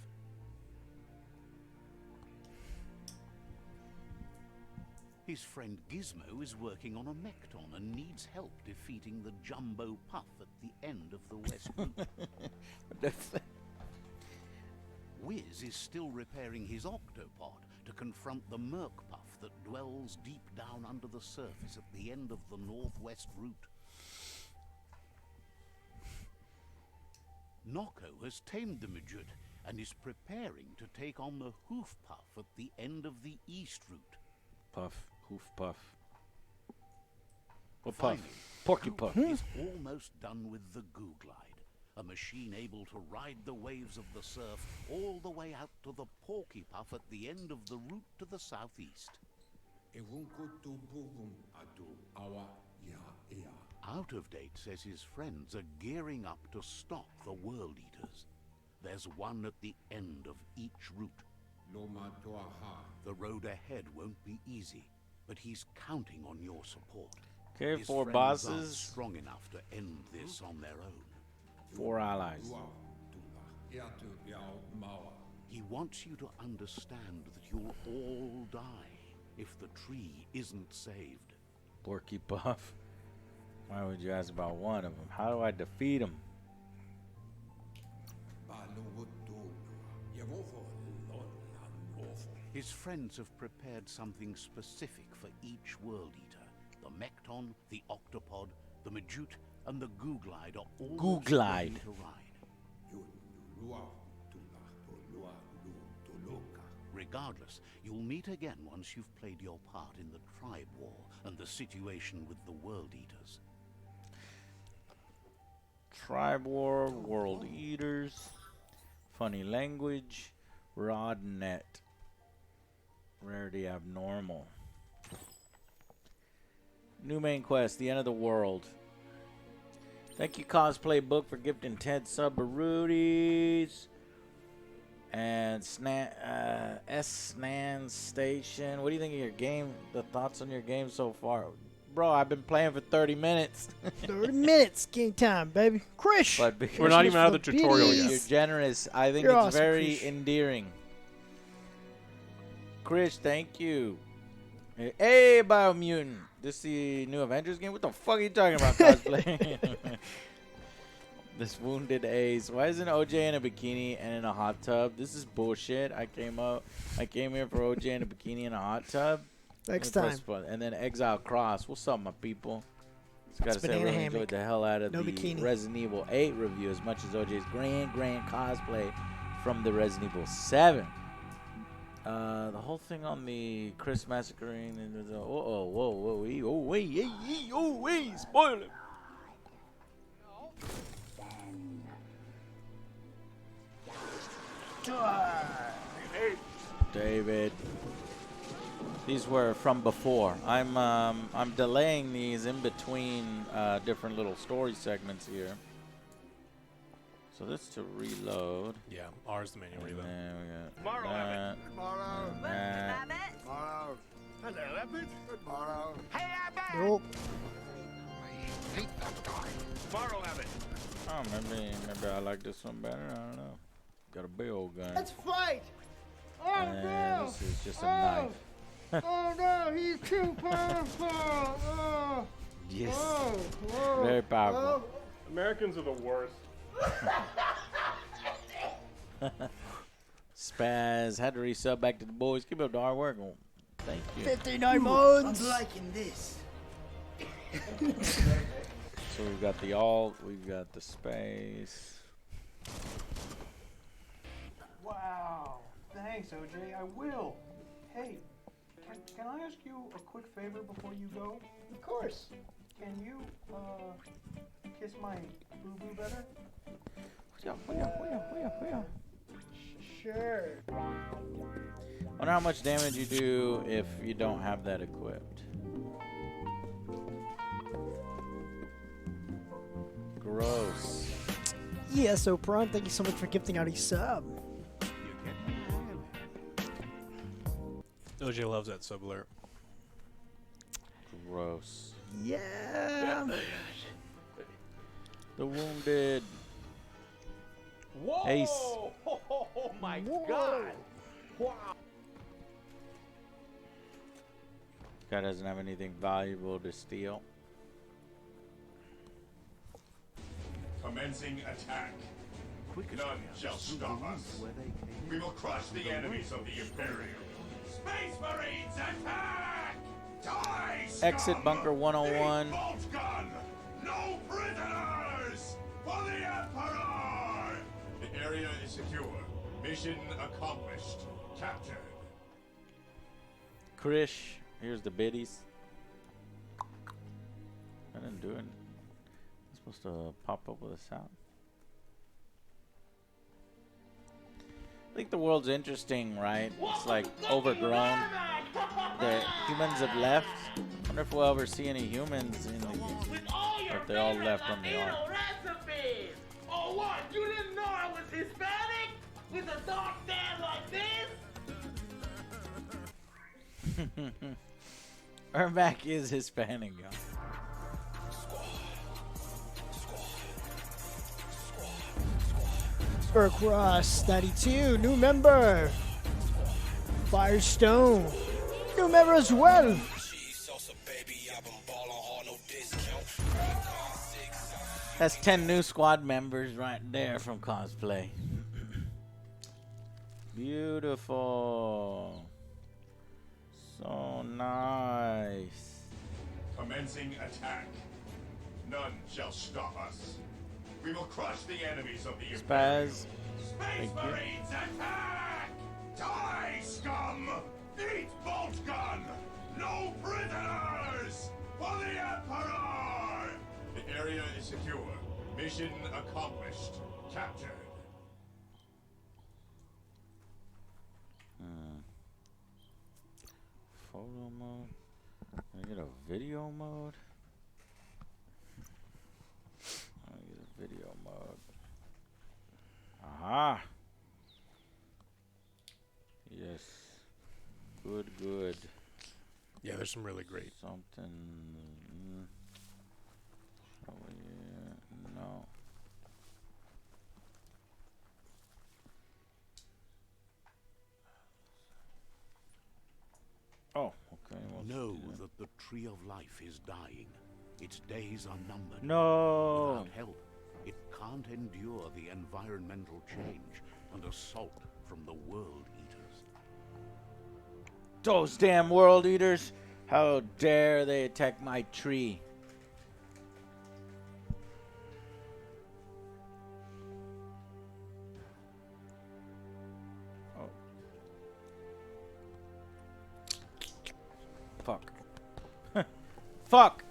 His friend Gizmo is working on a Mecton and needs help defeating the Jumbo Puff at the end of the West Route. Wiz is still repairing his octopod to confront the Merc Puff that dwells deep down under the surface at the end of the Northwest Route. Noko has tamed the Majut and is preparing to take on the Hoof Puff at the end of the East Route. Puff, hoof puff. What Finally, puff? Porky puff. is almost done with the Googlide, a machine able to ride the waves of the surf all the way out to the Porky Puff at the end of the route to the southeast. Out of Date says his friends are gearing up to stop the World Eaters. There's one at the end of each route. The road ahead won't be easy, but he's counting on your support. Okay, His 4 friends aren't bosses, strong enough to end this on their own. 4 allies. He wants you to understand that you'll all die if the tree isn't saved. Porky Puff. Why would you ask about one of them? How do I defeat him? His friends have prepared something specific for each World Eater. The Mecton, the Octopod, the Majut, and the Googlide are all ready to ride. Regardless, you'll meet again once you've played your part in the Tribe War and the situation with the World Eaters. Tribe War, World Eaters, Funny Language, Rodnet, Rarity Abnormal. New main quest, The End of the World. Thank you, Cosplay Book, for gifting Ted Subarutis. And Snan Station. What do you think of your game? The thoughts on your game so far? Bro, I've been playing for 30 minutes. 30 minutes game time, baby. Krish! But because We're not even out of the tutorial Beauties. yet. you're generous, I think You're it's awesome, very Krish. endearing. Krish, thank you. Hey, Biomutant. This the new Avengers game? What the fuck are you talking about, cosplay? This Wounded Ace. Why isn't OJ in a bikini and in a hot tub? This is bullshit. I came here for OJ in a bikini and a hot tub. Next Let me time. press button. And then Exile Cross. What's up, my people? Just gotta say, I banana really hammock. enjoyed the hell out of No the bikini. Resident Evil 8 review as much as OJ's grand cosplay from the Resident Evil 7. The whole thing on the Chris massacring and the wait, spoil it. David. These were from before. I'm delaying these in between different little story segments here. So this to reload. Yeah, R is the manual reload. And we got Tomorrow, that, Abbott. Tomorrow. and that. Tomorrow. Hello, Abbott. Good morrow. Hey, Abbott! Nope. I hate that guy. Tomorrow, Abbott. Oh, maybe I like this one better. I don't know. Got a big old gun. Let's fight! Oh And no! this is just a knife. Oh no, he's too powerful! Oh, Yes. oh, Very powerful. Americans are the worst. Spaz had to resub back to the boys. Keep up the hard work. Oh, thank you. 59 modes! this. So we've got the alt, we've got the space. Wow. Thanks, OJ. I will. Hey, can I ask you a quick favor before you go? Of course. Can you, kiss my boo-boo better? Sure. Wonder how much damage you do if you don't have that equipped. Gross. Yeah, so Prawn, thank you so much for gifting out a sub. OJ loves that sub alert. Gross. Yeah. The wounded. Whoa! Ace. Oh my Whoa. God! Wow! Guy doesn't have anything valuable to steal. Commencing attack. Quickest None way shall through stop the us. woods where they came We in. will crush the enemies of the Imperium. Space Marines attack! Die, scum! Exit bunker 101. The bolt gun! No prisoners! For the Emperor! The area is secure. Mission accomplished. Captured. Krish, here's the biddies. I didn't do it. It's supposed to pop up with a sound. I think the world's interesting, right? It's like overgrown. The humans have left. I wonder if we'll ever see any humans in the game. But they all left on the ark. Recipes. Oh, what? You didn't know I was Hispanic? With a dark tan like this? Ermac is Hispanic, y'all. Cross 92, new member. Firestone, new member as well. That's 10 new squad members right there from cosplay. Beautiful. So nice. Commencing attack. None shall stop us. We will crush the enemies of the Imperium. Spaz. Space Thank you. Marines attack! Die, scum! Eat bolt gun! No prisoners! For the Emperor! The area is secure. Mission accomplished. Captured. Photo mode. Can I get a video mode? I get a video mode. Aha! Yes. Good, good. Yeah, there's some really great. Something. Oh, yeah. No. Oh, okay. well, Know yeah. that the tree of life is dying. Its days are numbered. No. Without help, it can't endure the environmental change and assault from the world eaters. Those damn world eaters! How dare they attack my tree? Oh. Fuck. Fuck!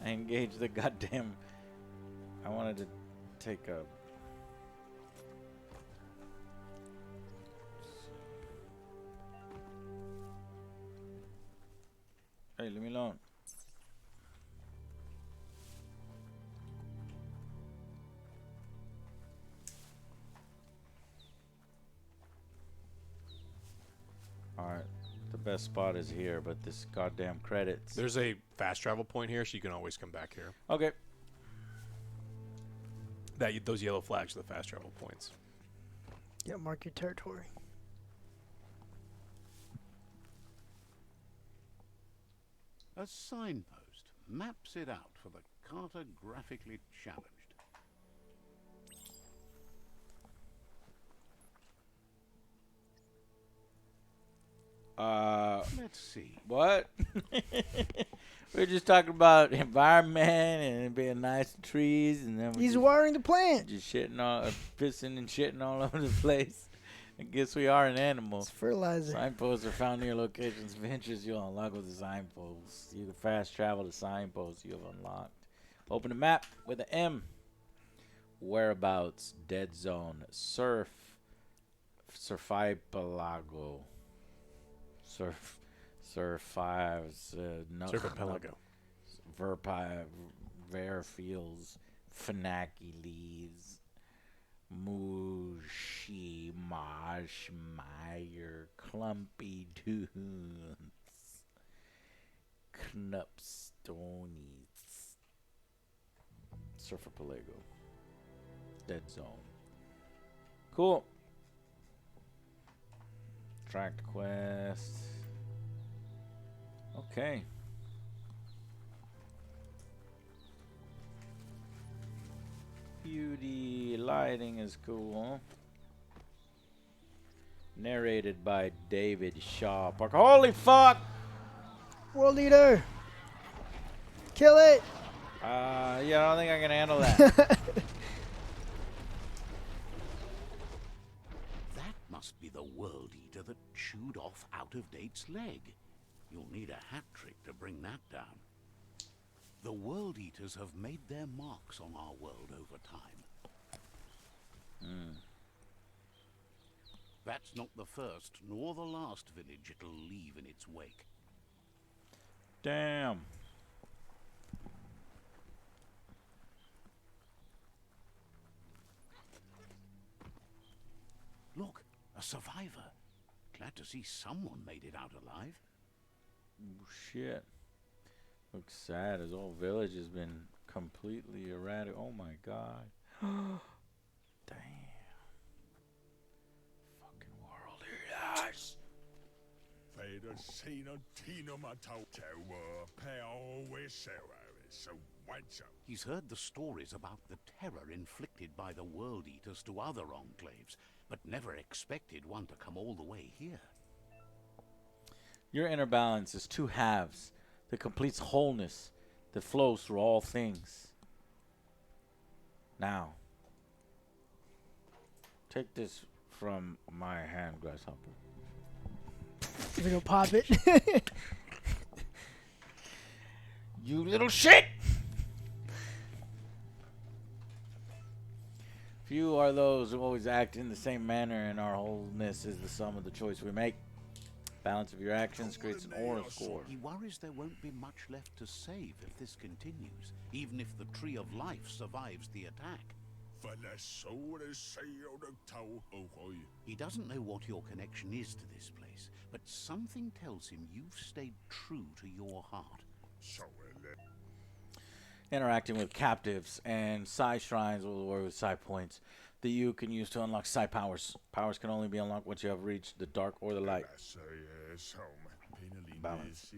I engaged the goddamn... I wanted to take a... Hey, leave me alone. Alright. The best spot is here, but this goddamn credits. There's a fast travel point here, so you can always come back here. Okay. Those yellow flags are the fast travel points. Yeah, mark your territory. A signpost maps it out for the cartographically challenged. Let's see. What? We were just talking about environment and it being nice trees, and then He's watering the plant. just shitting all, pissing and shitting all over the place. I guess we are an animal. It's fertilizer. Signposts are found near locations of interest you'll unlock with the signposts. You can fast travel to signposts you have unlocked. Open the map with an M. Whereabouts, dead zone, surfipelago. Surfipelago. Verfields, Fanacules, Mushi, Marshmeyer, Clumpy Dunes, Knupstonies, Surfipelago, dead zone. Cool. Track quest. Okay. Beauty lighting is cool. Narrated by David Shaw Parker. Holy fuck! World leader. Kill it. Yeah, I don't think I can handle that. That must be the World Eater that chewed off Out-of-Date's leg. You'll need a hat trick to bring that down. The World Eaters have made their marks on our world over time. That's not the first nor the last village it'll leave in its wake. Damn. Look, a survivor. Glad to see someone made it out alive. Shit. Looks sad. His whole village has been completely eradicated. Oh my god. Damn. Fucking world eaters. He's heard the stories about the terror inflicted by the World Eaters to other enclaves, but never expected one to come all the way here. Your inner balance is two halves that completes wholeness that flows through all things. Now, take this from my hand, Grasshopper. We're gonna pop it. You little shit! Few are those who always act in the same manner, and our wholeness is the sum of the choice we make. Balance of your actions creates an aura score. He worries there won't be much left to save if this continues, even if the Tree of Life survives the attack. He doesn't know what your connection is to this place, but something tells him you've stayed true to your heart. Interacting with captives and psi shrines will work with psi points that you can use to unlock psi powers. Powers can only be unlocked once you have reached the dark or the light. Balance.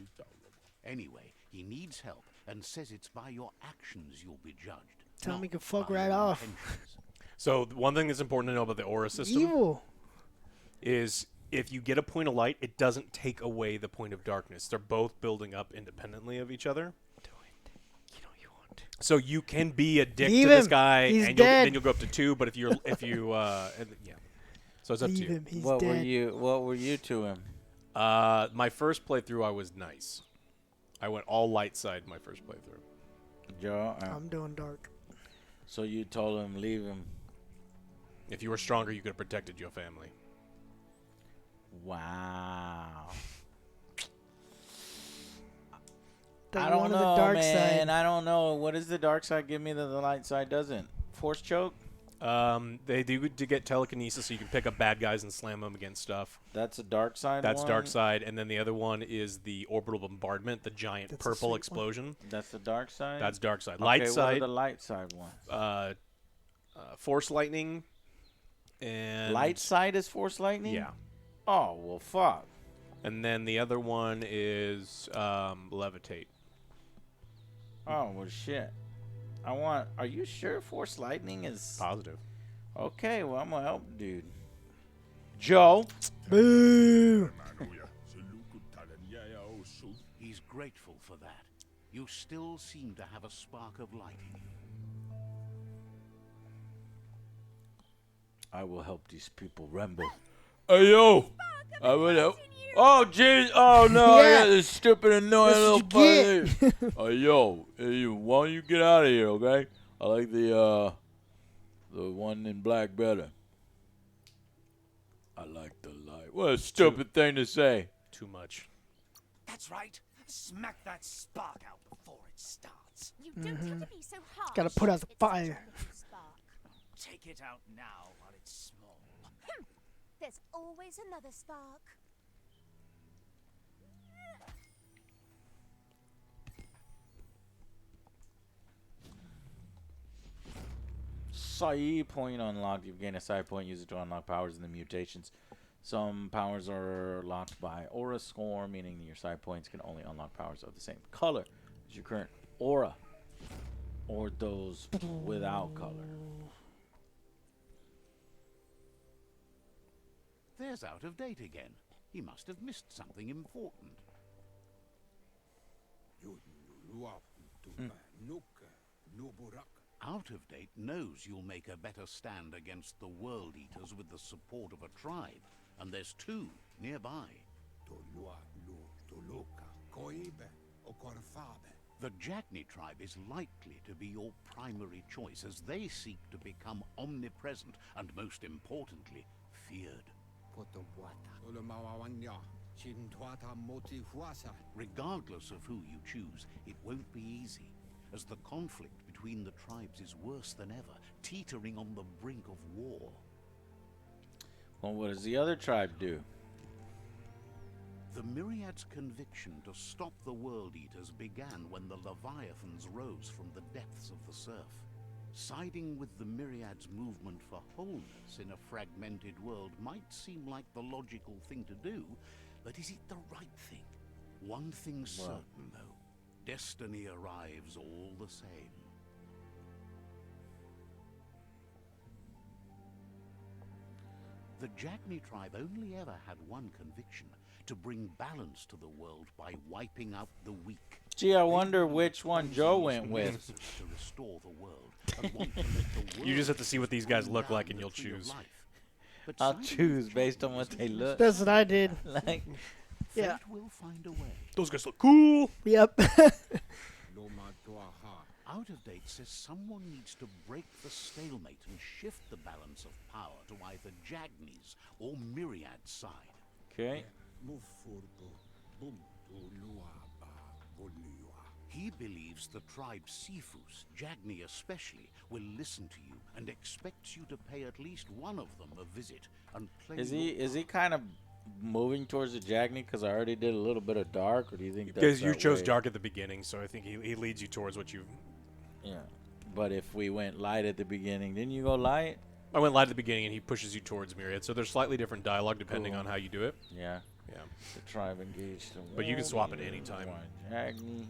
Anyway, he needs help and says it's by your actions you'll be judged. Tell him he not can fuck by right your off. intentions. So one thing that's important to know about the aura system Evil. is if you get a point of light, it doesn't take away the point of darkness. They're both building up independently of each other. So you can be a dick Leave to this him. guy, He's and dead. then you'll go up to 2. But if you yeah, so it's up to Leave you. him. He's What dead. were you to him? My first playthrough, I was nice. I went all light side my first playthrough. Joe? I'm doing dark. So you told him leave him. If you were stronger, you could have protected your family. Wow. that I you don't wanted know, the dark man. side. I don't know. What does the dark side give me that the light side doesn't? Force choke? They do to get telekinesis, so you can pick up bad guys and slam them against stuff. That's a dark side That's one? dark side, and then the other one is the orbital bombardment, the giant That's a purple sweet explosion. That's the dark side? That's dark side. Okay, Light what are side, the light side ones? force lightning, and Light side is force lightning? Yeah, Oh, well, fuck. and then the other one is levitate. Oh, well, shit. Are you sure force lightning is... Positive. Okay, well, I'm gonna help, dude. Joe? Boo! He's grateful for that. You still seem to have a spark of light in you. I will help these people rumble. Hey, yo! I will help. Oh, jeez! Oh, no! Yeah. I got this stupid, annoying That's little what you fucker. Hey, yo! Hey, you! Why don't you get out of here, okay? I like the one in black better. I like the light. What a stupid thing to say. Too much. That's right. Smack that spark out before it starts. You don't have to be so harsh. Gotta put out the It's fire. such a new spark. Take it out now while it's small. There's always another spark. Side point unlocked. You've gained a side point. Use it to unlock powers in the mutations. Some powers are locked by aura score, meaning your side points can only unlock powers of the same color as your current aura, or those without color. There's out of date again. He must have missed something important. Out of date knows you'll make a better stand against the World Eaters with the support of a tribe, and there's two nearby. The Jagni tribe is likely to be your primary choice as they seek to become omnipresent and, most importantly, feared. Regardless of who you choose, it won't be easy, as the conflict between the tribes is worse than ever, teetering on the brink of war. Well, what does the other tribe do? The Myriad's conviction to stop the World Eaters began when the Leviathans rose from the depths of the surf. Siding with the Myriad's movement for wholeness in a fragmented world might seem like the logical thing to do, but is it the right thing? One thing's certain, though. Destiny arrives all the same. The Jagni tribe only ever had one conviction: to bring balance to the world by wiping out the weak. Gee, I wonder which one Joe went with. To restore the world and want to let the You just have world to see what these guys look like and you'll choose. But I'll siding choose with based on Jagni what is they a look. That's what I did. Like, Yeah. Fate will find a way. Those guys look cool. Yep. Out of date says someone needs to break the stalemate and shift the balance of power to either Jagni's or Myriad's side. okay. He believes the tribe Sifus, Jagni especially, will listen to you and expects you to pay at least one of them a visit and play Is your he kind of moving towards the Jagni because I already did a little bit of dark, or do you think that's Because you that chose way? dark at the beginning, so I think he leads you towards what you... Yeah. But if we went light at the beginning, didn't you go light? I went light at the beginning, and he pushes you towards Myriad. So there's slightly different dialogue depending Cool. on how you do it. Yeah. Yeah. The tribe engaged. But you can swap it any time. Jagni.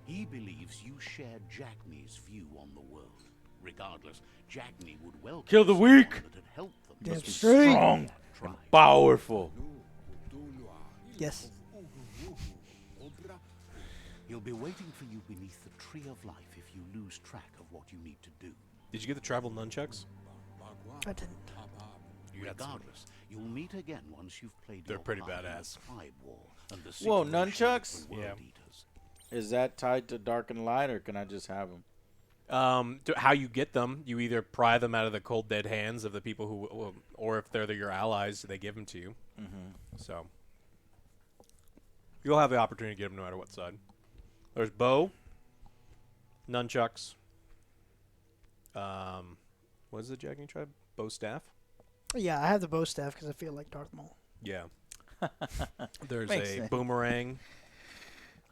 He believes you share Jagni's view on the world. Regardless, Jagni would welcome Kill the someone weak! that had helped them Damn to be straight. Strong. tribe. Powerful. Yes. He'll be waiting for you beneath the Tree of Life if you lose track of what you need to do. Did you get the tribal nunchucks? I didn't. Regardless, you'll meet again once you've played They're your pretty part in the badass. tribe war and the Whoa, situation nunchucks? with the World Yeah. Eaters. Is that tied to dark and light, or can I just have them? How you get them, you either pry them out of the cold dead hands of the people who, or if they're your allies, they give them to you. Mm-hmm. So, You'll have the opportunity to get them no matter what side. There's bow, nunchucks. What is the Jagni tribe? Bow staff. Yeah, I have the bow staff because I feel like Darth Maul. Yeah. There's Makes a sense. boomerang.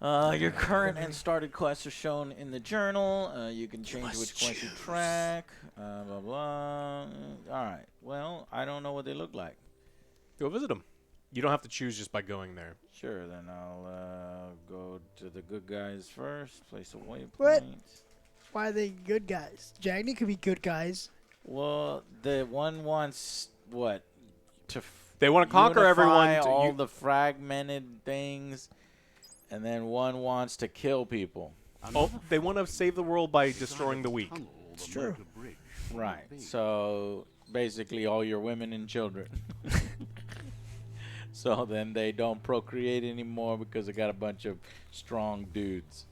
Your current and started quests are shown in the journal. You can change which quest you track. Blah, blah. All right. Well, I don't know what they look like. Go visit them. You don't have to choose just by going there. Sure, then I'll go to the good guys first. Place a waypoint. What? Why are they good guys? Jagni could be good guys. Well, the one wants what? They want to conquer everyone. Unify all the fragmented things, and then one wants to kill people. Oh, they want to save the world by destroying the weak. It's true. Right. So basically, all your women and children. So then they don't procreate anymore because they got a bunch of strong dudes.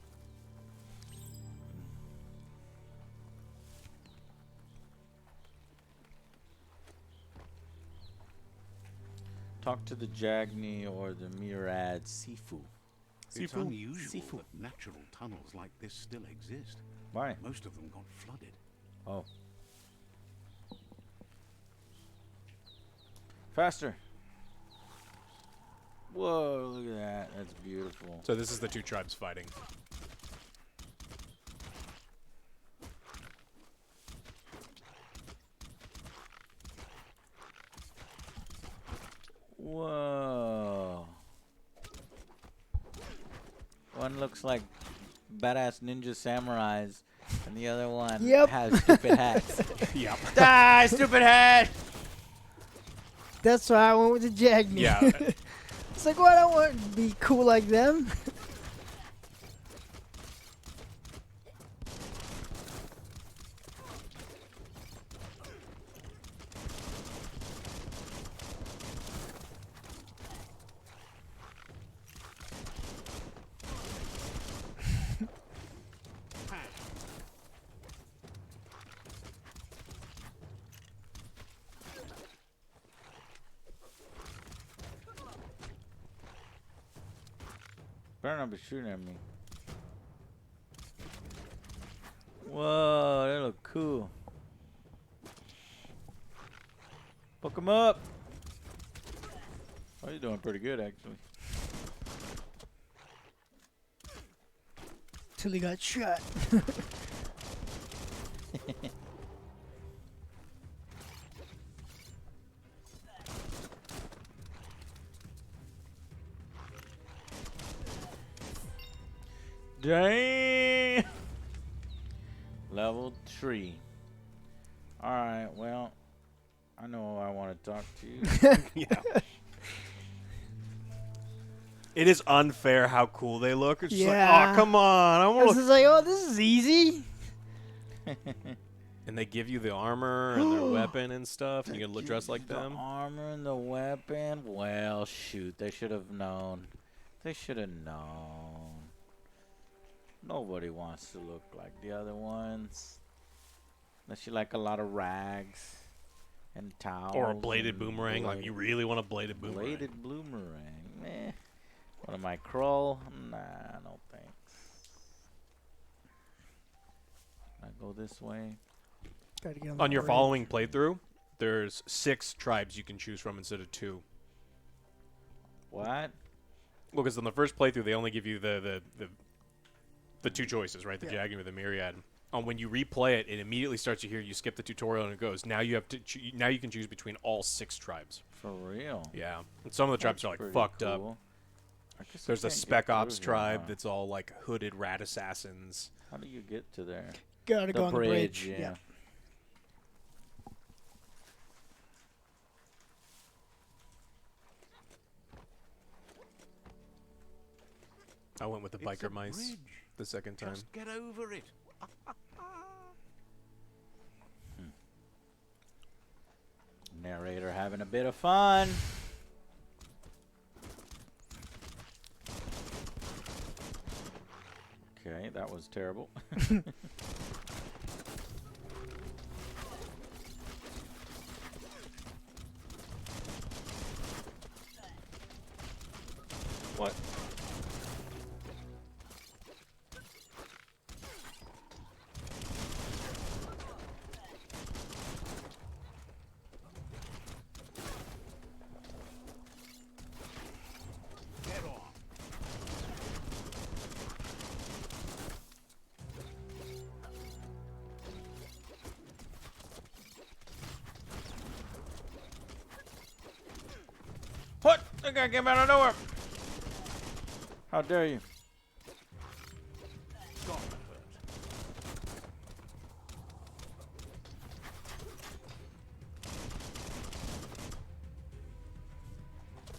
Talk to the Jagni or the Murad Sifu. It's Sifu? unusual Sifu. that natural tunnels like this still exist. Why? Most of them got flooded. Oh. Faster. Whoa, look at that. That's beautiful. So this is the two tribes fighting. Whoa. One looks like badass ninja samurais, and the other one Yep. has stupid hats. Yep. Die, stupid hat! That's why I went with the Jagni. Yeah. It's like, well, I don't want to be cool like them. Better not be shooting at me. Whoa, they look cool. Hook 'em up. Oh, you're doing pretty good, actually. Till he got shot. Damn. Level 3. Alright, well, I know I want to talk to you. Yeah. It is unfair how cool they look. It's just Yeah. like, oh, come on. I want This to is like, oh, this is easy. And they give you the armor and their weapon and stuff, and you can dress like The them. armor and the weapon. Well, shoot, they should have known. They should have known. Nobody wants to look like the other ones. Unless you like a lot of rags and towels. Or a bladed and boomerang. Like, you really want a bladed boomerang. Bladed boomerang. Meh. What am I, Krull? Nah, no thanks. I go this way. Gotta get On your the following playthrough, there's 6 tribes you can choose from instead of 2. What? Well, because on the first playthrough, they only give you the 2 choices, right? The Jagni or the Myriad. When you replay it, it immediately starts to hear you skip the tutorial and it goes, now you have to now you can choose between all 6 tribes. For real? Yeah. And some of the tribes That's are like pretty fucked up. cool. I guess I There's a can't get Spec through Ops here, tribe huh? that's all like hooded rat assassins. How do you get to there? Gotta go on the bridge. Yeah. I went with the It's a biker mice bridge. the second time. Just get over it. Narrator having a bit of fun. Okay, that was terrible. What? That guy came out of nowhere. How dare you?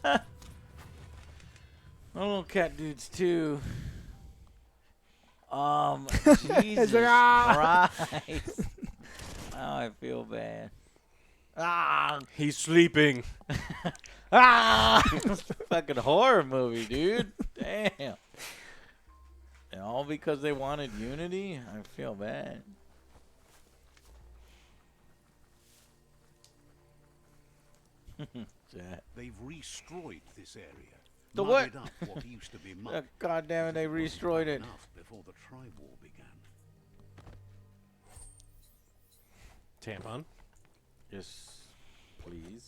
My little cat dudes too. Jesus Christ. Oh, I feel bad. Ah, He's sleeping. ah, fucking horror movie, dude. Damn. And all because they wanted unity? I feel bad. They've destroyed this area. The what? Mudded up what used to be mud. God damn it, they destroyed it. Enough before the tribe war began. Tampon. Yes, please.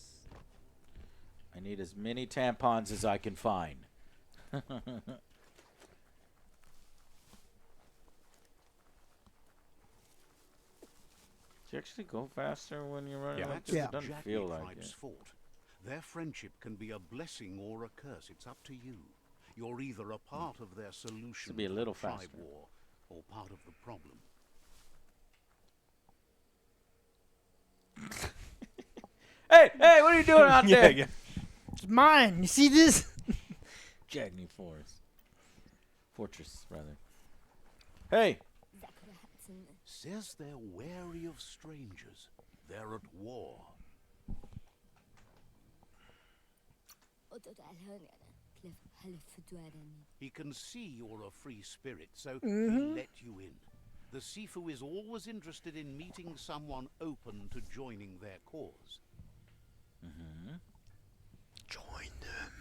I need as many tampons as I can find. Do you actually go faster when you're running like this? It doesn't feel like it. Fought. Their friendship can be a blessing or a curse. It's up to you. You're either a part of their solution to be a little to the tribe faster. war or part of the problem. Hey, what are you doing out there? Yeah. It's mine. You see this? Jagny Fortress, rather. Hey! Says they're wary of strangers. They're at war. He can see you're a free spirit, so he'll let you in. The Sifu is always interested in meeting someone open to joining their cause. Join them.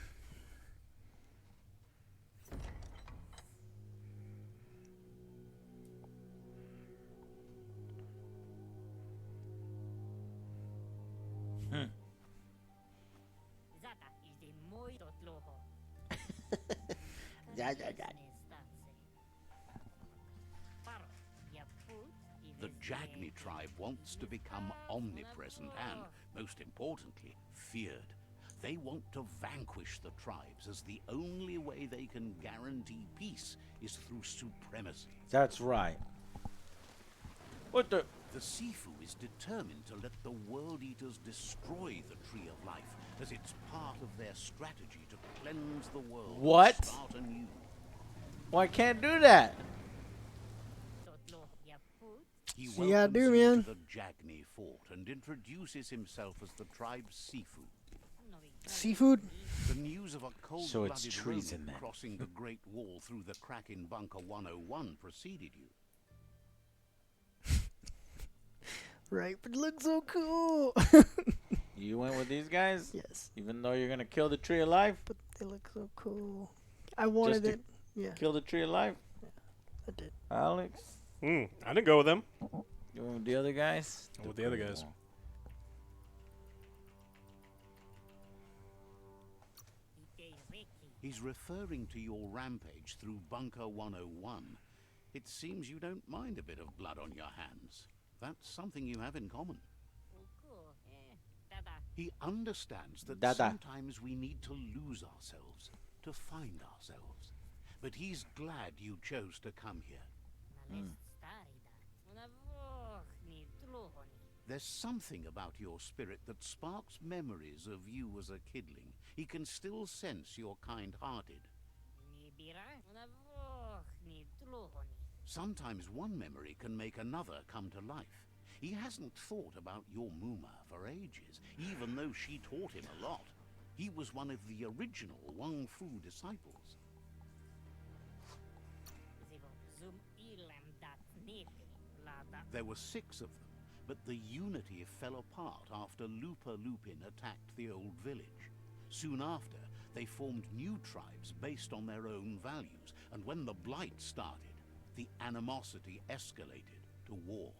The Jagni tribe wants to become omnipresent and, most importantly, feared. They want to vanquish the tribes, as the only way they can guarantee peace is through supremacy. That's right. What the? The Sifu is determined to let the World Eaters destroy the Tree of Life, as it's part of their strategy to cleanse the world What? and start anew. Well, I can't do that. He See how I welcomes do, you man. to the Jagni fort and introduces himself as the tribe's Sifu. Seafood? The news of a So it's cold-blooded treason, Roman then. crossing the Great Wall through the crack in Bunker 101 preceded you. Right, but it looks so cool. You went with these guys? Yes, Even though you're gonna kill the Tree of Life? but they look so cool. I wanted to it. Yeah, Kill the Tree of Life? I did. Alex? I didn't go with them. You went with the other guys? With the other guys. He's referring to your rampage through Bunker 101. It seems you don't mind a bit of blood on your hands. That's something you have in common. He understands that sometimes we need to lose ourselves to find ourselves. But he's glad you chose to come here. There's something about your spirit that sparks memories of you as a kidling. He can still sense you're kind-hearted. Sometimes one memory can make another come to life. He hasn't thought about your Muma for ages, even though she taught him a lot. He was one of the original Wang Fu disciples. There were 6 of them, but the unity fell apart after Lupa Lupin attacked the old village. Soon after, they formed new tribes based on their own values, and when the Blight started, the animosity escalated to war.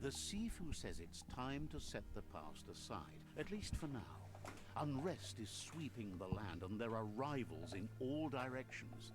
The Sifu says it's time to set the past aside, at least for now. Unrest is sweeping the land, and there are rivals in all directions.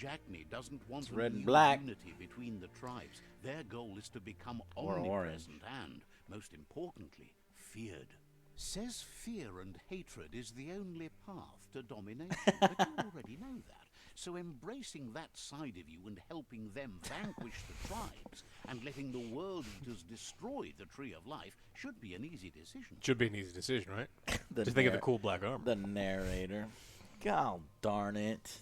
Jackney doesn't want It's red and renewed black. unity between the tribes. Their goal is to become Or omnipresent and, most importantly, feared. Says fear and hatred is the only path to domination, but you already know that. So embracing that side of you and helping them vanquish the tribes and letting the World Eaters destroy the Tree of Life should be an easy decision. Should be an easy decision, right? The Just think of the cool black armor. The narrator. God darn it.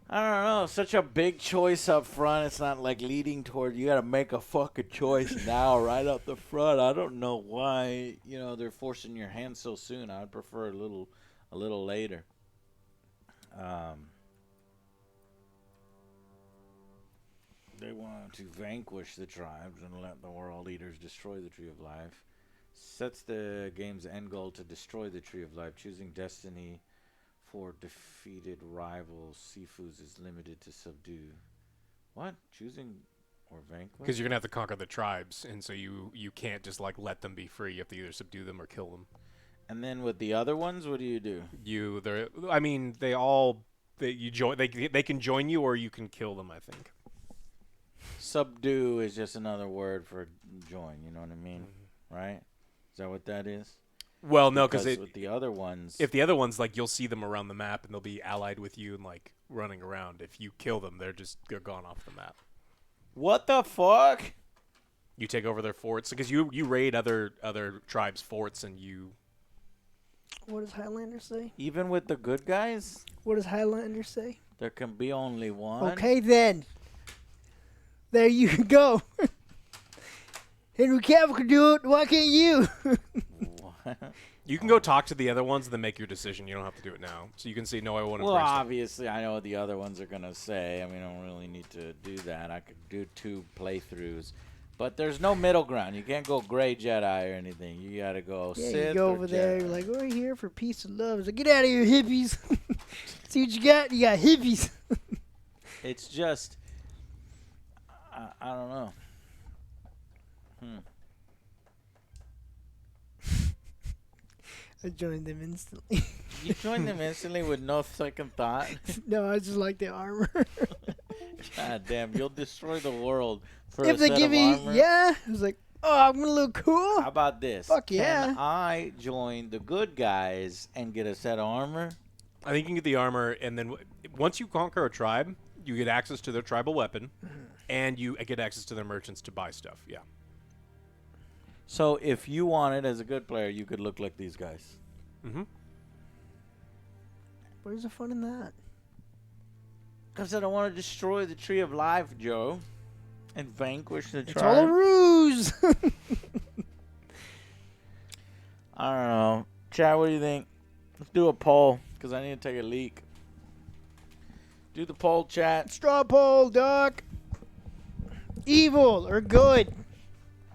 I don't know. Such a big choice up front. It's not like leading toward you got to make a fucking choice now, right up the front. I don't know why they're forcing your hand so soon. I'd prefer a little later. They want to vanquish the tribes and let the World Eaters destroy the Tree of Life. Sets the game's end goal to destroy the Tree of Life. Choosing destiny for defeated rivals, Sifus is limited to subdue. What? Choosing or vanquish? Because you're going to have to conquer the tribes, and so you can't just, like, let them be free. You have to either subdue them or kill them. And then with the other ones, what do you do? They can join you or you can kill them, I think. Subdue is just another word for join, you know what I mean? Mm-hmm. Right? Is that what that is? Well, no, because with the other ones, if the other ones, like, you'll see them around the map and they'll be allied with you and, like, running around. If you kill them, they're gone off the map. What the fuck? You take over their forts because you raid other tribes' forts and you. What does Highlander say? Even with the good guys, What does Highlander say? there can be only one. Okay, then. There you go. Henry Cavill can do it. Why can't you? You can go talk to the other ones and then make your decision. You don't have to do it now. So you can say, no, I want to Well, embrace them. obviously, I know what the other ones are going to say. I mean, I don't really need to do that. I could do 2 playthroughs. But there's no middle ground. You can't go Gray Jedi or anything. You got to go Yeah, Sith you go or over there. Jedi. You're like, we're here for peace and love. It's like, get out of here, hippies. See what you got? You got hippies. It's just, I don't know. I joined them instantly. You joined them instantly with no second thought. No, I just like the armor. God damn, you'll destroy the world for If a they set give of me, armor. yeah. I was like, oh, I'm gonna look cool. How about this? Fuck yeah. Can I join the good guys and get a set of armor? I think you can get the armor, and then once you conquer a tribe, you get access to their tribal weapon, and you get access to their merchants to buy stuff. Yeah. So if you wanted, as a good player, you could look like these guys. Mm-hmm. Where's the fun in that? Because I don't want to destroy the Tree of Life, Joe, and vanquish the It's tribe. all a ruse. I don't know. Chad, what do you think? Let's do a poll, because I need to take a leak. Do the poll, chat. Straw poll, Doc. Evil or good?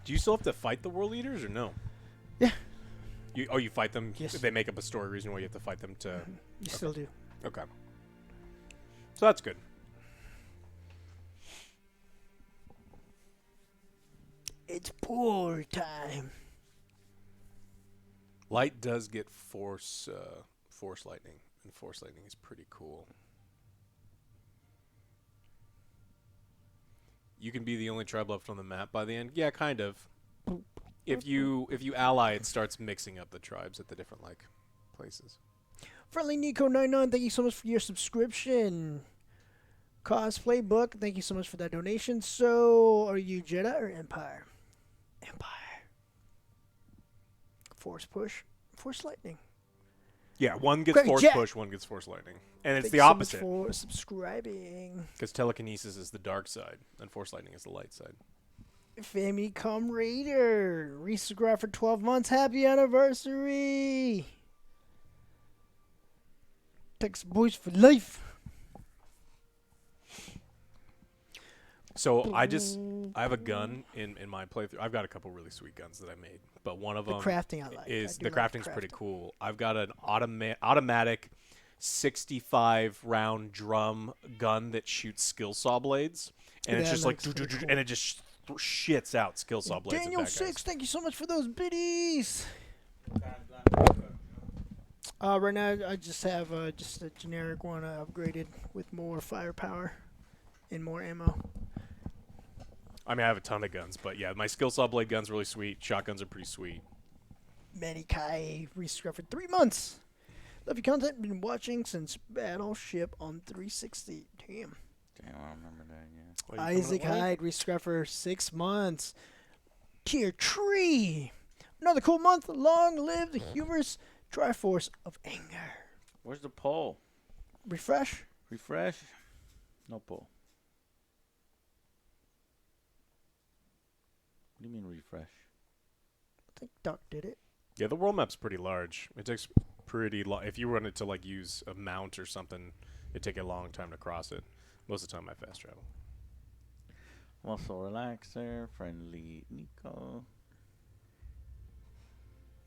Do you still have to fight the world leaders or no? Yeah. You fight them? Yes. They make up a story reason why you have to fight them to. You still do. Okay. So that's good. It's pour time. Light does get force lightning, and force lightning is pretty cool. You can be the only tribe left on the map by the end. Yeah, kind of. If you ally, it starts mixing up the tribes at the different places. Friendly Nico99, thank you so much for your subscription. Cosplay Book, thank you so much for that donation. So, are you Jedi or Empire? Empire. Force push, Force lightning. Yeah, one gets Craig force Jack. push, one gets force lightning, and it's Thank the you so much opposite. for subscribing. Because telekinesis is the dark side, and force lightning is the light side. Famicom Raider, resubscribe for 12 months. Happy anniversary. Texas Boys for life. So I have a gun in my playthrough. I've got a couple really sweet guns that I made, but one of The them crafting I like. is I do the like crafting's pretty crafting. cool. I've got an automatic 65 round drum gun that shoots skill saw blades, and Yeah, it's just that like looks pretty cool. and it just shits out skill saw blades. at Daniel bad guys. 6, thank you so much for those biddies. Right now, I just have just a generic one upgraded with more firepower and more ammo. I mean, I have a ton of guns, but yeah, my skill saw blade gun's really sweet. Shotguns are pretty sweet. Manikai rescrub for 3 months. Love your content. Been watching since Battleship on 360. Damn. Damn, I remember that. Yeah. What, you coming Isaac up late? Hyde rescrub for 6 months. Tier 3. Another cool month. Long live the humorous Triforce of Anger. Where's the poll? Refresh. Refresh. No poll. What do you mean refresh? I think Duck did it. Yeah, the world map's pretty large. It takes pretty long. If you wanted to like use a mount or something, it'd take a long time to cross it. Most of the time, I fast travel. Muscle relaxer, friendly Nico.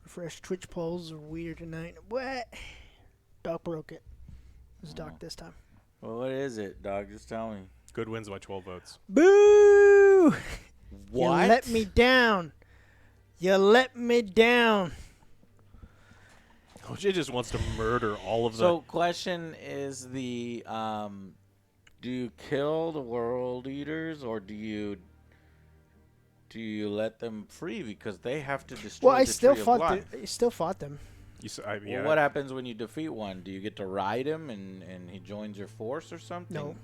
Refresh. Twitch polls are weird tonight. What? Duck broke it. It was Duck this time. Well, what is it, dog? Just tell me. Good wins by 12 votes. Boo! What? You let me down. You let me down. OJ just wants to murder all of the. So, question is do you kill the world eaters or do you let them free because they have to destroy Well, I the still tree of fought. life? I still fought them. Yeah. Well, what happens when you defeat one? Do you get to ride him and he joins your force or something? No.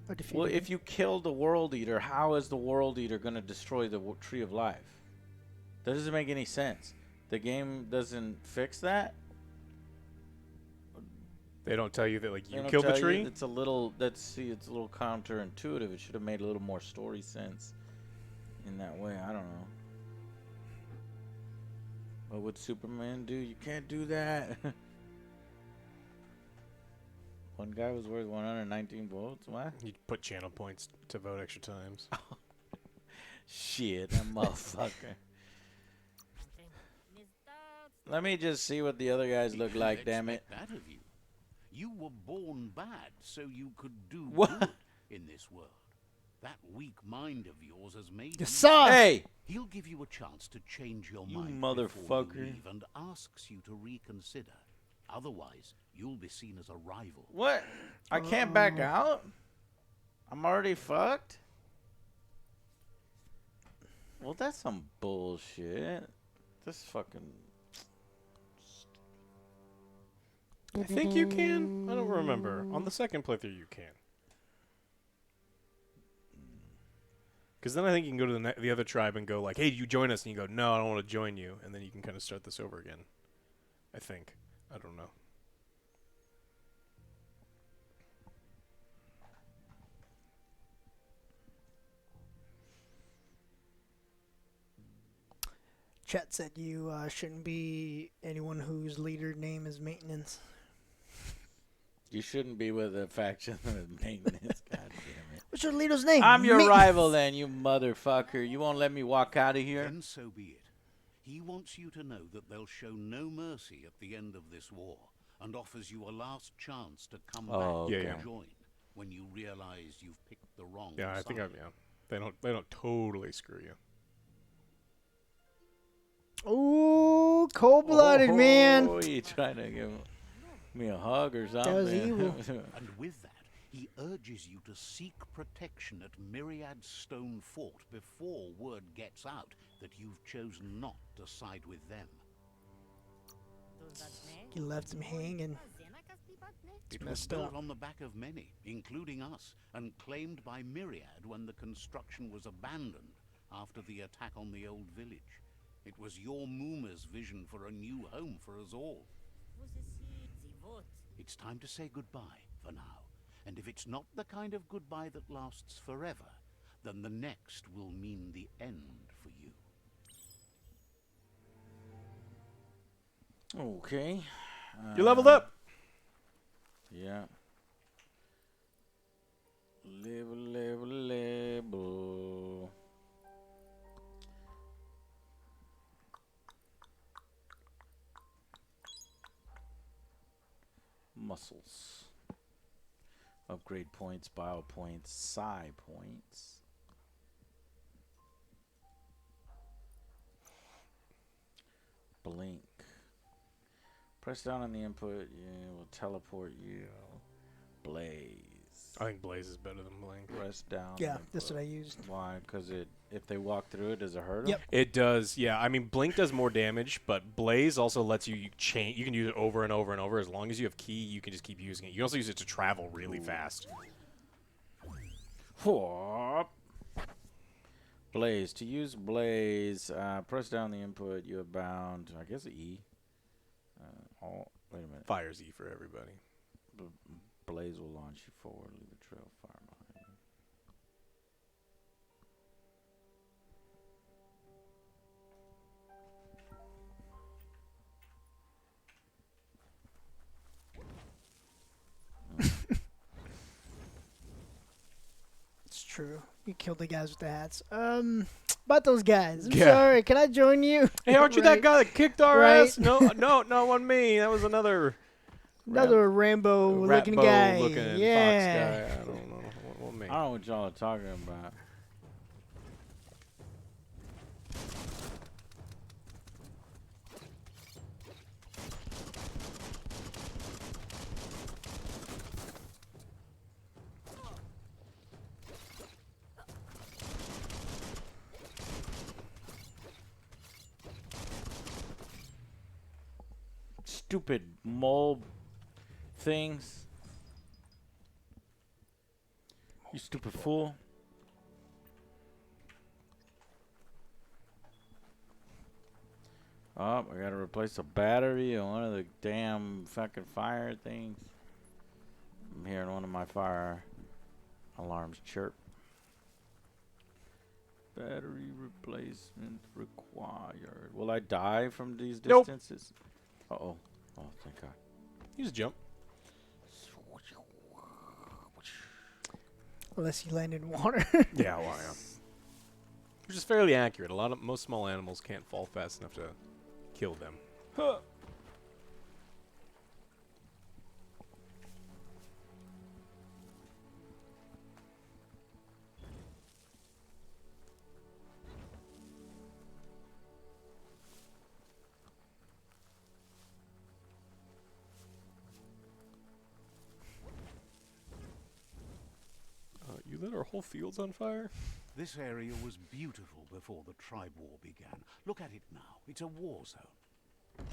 I defeated Well, him. if you kill the world eater, how is the world eater going to destroy the tree of life? That doesn't make any sense. The game doesn't fix that. They don't tell you that like They you don't killed the tell you. tree. It's a little. It's a little counterintuitive. It should have made a little more story sense in that way. I don't know. What would Superman do? You can't do that. One guy was worth 119 votes. What? You put channel points to vote extra times. Shit, that motherfucker. Let me just see what the other guys look like. Damn it. That of you. You were born bad, so you could do What? good in this world. That weak mind of yours has made You you. saw. Hey, He'll give you a chance to change your You mind before motherfucker. you leave and asks you to reconsider. Otherwise, you'll be seen as a rival. what? I can't back out? I'm already fucked? Well, that's some bullshit. This fucking... I think you can. I don't remember. On the second playthrough, you can. Because then I think you can go to the other tribe and go like, "Hey, you join us?" And you go, "No, I don't want to join you." And then you can kind of start this over again. I think. I don't know. Chat said you shouldn't be anyone whose leader name is maintenance. You shouldn't be with a faction with maintenance. God damn it. What's your leader's name? I'm your Maintenance. rival then, you motherfucker. You won't let me walk out of here? Then so be it. He wants you to know that they'll show no mercy at the end of this war and offers you a last chance to come Oh, back okay. and join when you realize you've picked the wrong Yeah, I think side. They don't totally screw you. Ooh, cold-blooded, man. Oh, you trying to give me a hug or something? was evil. And with that, he urges you to seek protection at Myriad Stone Fort before word gets out that you've chosen not to side with them. You left him hanging. It was messed built up. on the back of many, including us, and claimed by Myriad when the construction was abandoned after the attack on the old village. It was your Mooma's vision for a new home for us all. It's time to say goodbye for now. And if it's not the kind of goodbye that lasts forever, then the next will mean the end for you. Okay. You leveled up. Yeah. Level. Muscles. Upgrade points, bio points, psi points. Blink. Press down on the input. Yeah, will teleport you. Blaze. I think Blaze is better than Blink. Press down. Yeah, that's what I used. Why? Because if they walk through it, does it hurt them? Yep. It does, yeah. I mean, Blink does more damage, but Blaze also lets you change. You can use it over and over and over. As long as you have Key, you can just keep using it. You can also use it to travel really fast. Whoop. Blaze. To use Blaze, press down the input. You have bound. I guess E. Wait a minute. Fire's E for everybody. Blaze will launch you forward. Leave a trail of fire behind you. It's true. You killed the guys with the hats. About those guys. I'm Yeah. sorry. Can I join you? Hey, aren't you that Right. guy that kicked our Right. ass? No, not on me. That was another Another Rambo-looking guy. looking Yeah. fox guy. I don't know. What me? I don't know what y'all are talking about. Stupid mole things. You stupid fool. Oh, I gotta replace a battery on one of the damn fucking fire things. I'm hearing one of my fire alarms chirp. Battery replacement required. Will I die from these Nope. distances? Uh-oh. Oh, thank God. You just jump. Unless you land in water. Yeah, well, yeah. Which is fairly accurate. Most small animals can't fall fast enough to kill them. Huh. You lit our whole fields on fire? This area was beautiful before the tribe war began. Look at it now. It's a war zone.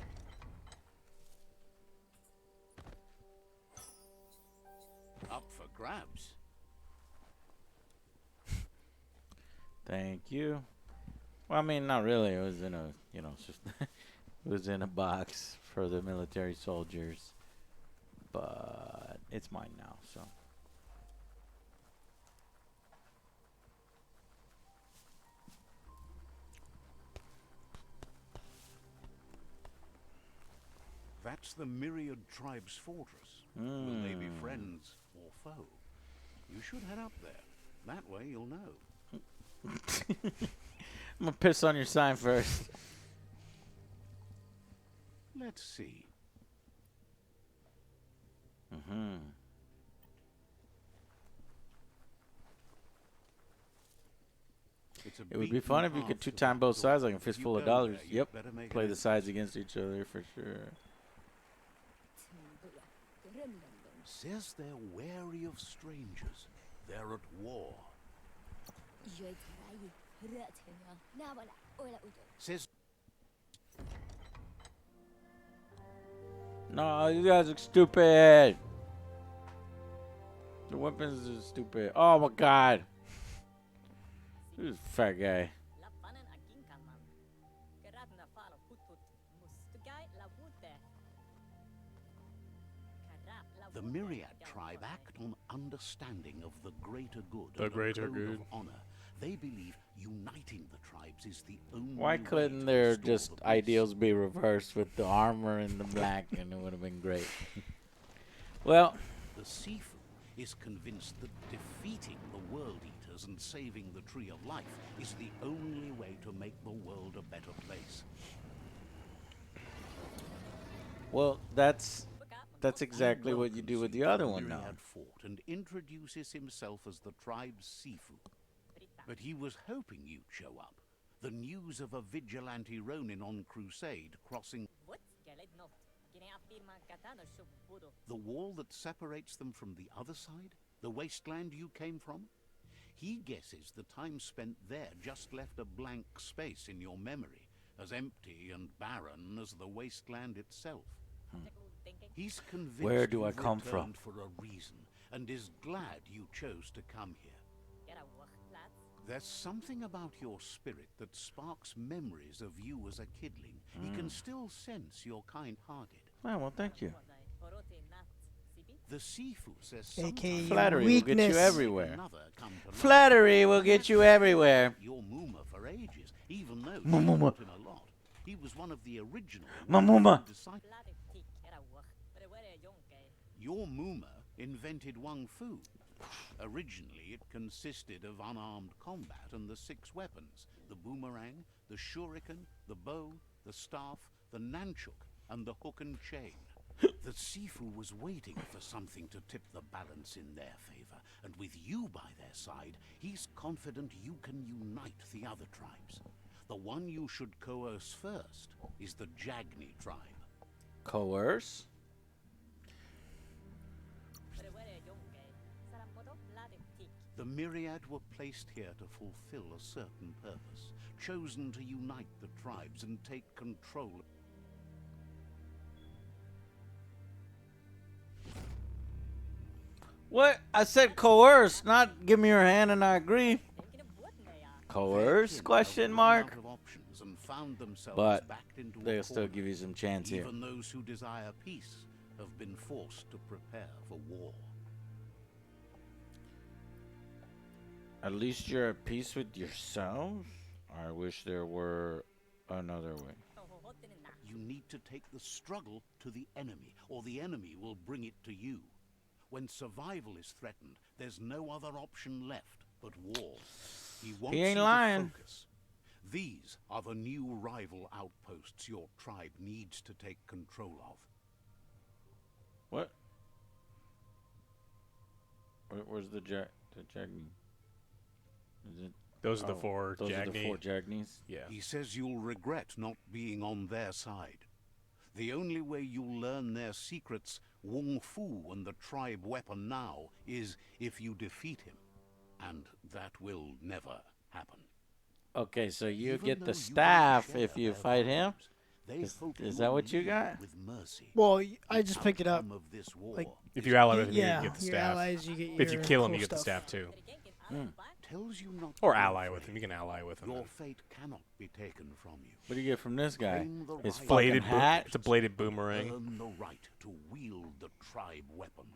Up for grabs. Thank you. Well, I mean, not really. It was in a, it's just it was in a box for the military soldiers. But it's mine now, so. That's the myriad tribe's fortress. Will they be friends or foe? You should head up there. That way you'll know. I'm gonna piss on your sign first. Let's see. It would be fun if you could two-time both sides like a fistful of dollars. Yep. Play the sides against each other for sure. Says they're wary of strangers. They're at war. Says No, you guys are stupid. The weapons are stupid. Oh my God. This fat guy. the myriad tribe act on understanding of the greater good. The and a greater code good. Of honor. They believe uniting the tribes is the only Why way couldn't to their restore just the peace. ideals be reversed with the armor and the black, and it would have been great. Well, The Sifu is convinced that defeating the World Eaters and saving the Tree of Life is the only way to make the world a better place. well, that's exactly what you do with the other one now. Myriad fought and introduces himself as the tribe's Sifu. But he was hoping you'd show up. The news of a vigilante Ronin on crusade crossing... The wall that separates them from the other side? The wasteland you came from? He guesses the time spent there just left a blank space in your memory, as empty and barren as the wasteland itself. He's convinced Where do I you've come from? returned for a reason, and is glad you chose to come here. There's something about your spirit that sparks memories of you as a kidling. He can still sense you're kind-hearted. Oh, well, thank you. The Sifu says AKA sometimes Flattery will get you weakness. everywhere. another come to life. Flattery will get you everywhere. Your Muma for ages, even though she Muma. taught him a lot. He was one of the original Muma. disciples. Your Muma invented Wung Fu. Originally, it consisted of unarmed combat and the 6 weapons: the boomerang, the shuriken, the bow, the staff, the nunchuk, and the hook and chain. The Sifu was waiting for something to tip the balance in their favor, and with you by their side, he's confident you can unite the other tribes. The one you should coerce first is the Jagni tribe. Coerce? The myriad were placed here to fulfill a certain purpose, chosen to unite the tribes and take control. What? I said coerce, not give me your hand and I agree. Coerce? Question mark? Out of options and found themselves But backed into a they'll still corner. give you some chance here. Even those who desire peace have been forced to prepare for war. At least you're at peace with yourselves? I wish there were another way. You need to take the struggle to the enemy, or the enemy will bring it to you. When survival is threatened, there's no other option left but war. He wants ain't you lying. to focus. These are the new rival outposts your tribe needs to take control of. What? Where's the Jagni? Is it? Those are the 4 Those are the Jagni. 4 Jagnis? Yeah. He says you'll regret not being on their side. The only way you'll learn their secrets, Wung Fu and the tribe weapon now, is if you defeat him. And that will never happen. Okay, so you Even get though the you staff share if you their fight him? values, they hope Is you'll that what you lead got? With mercy. Well, I The just picked it up. outcome of this war Like, If you ally with him, yeah, you get the your staff. allies, you get If you your kill him, cool you get the stuff. staff too. tells you not Or to be ally with afraid. him. You can ally with him. Your then. fate cannot be taken from you. What do you get from this guy? Claim the His right fucking to hat? It's a bladed boomerang. Earn the right to wield the tribe weapon.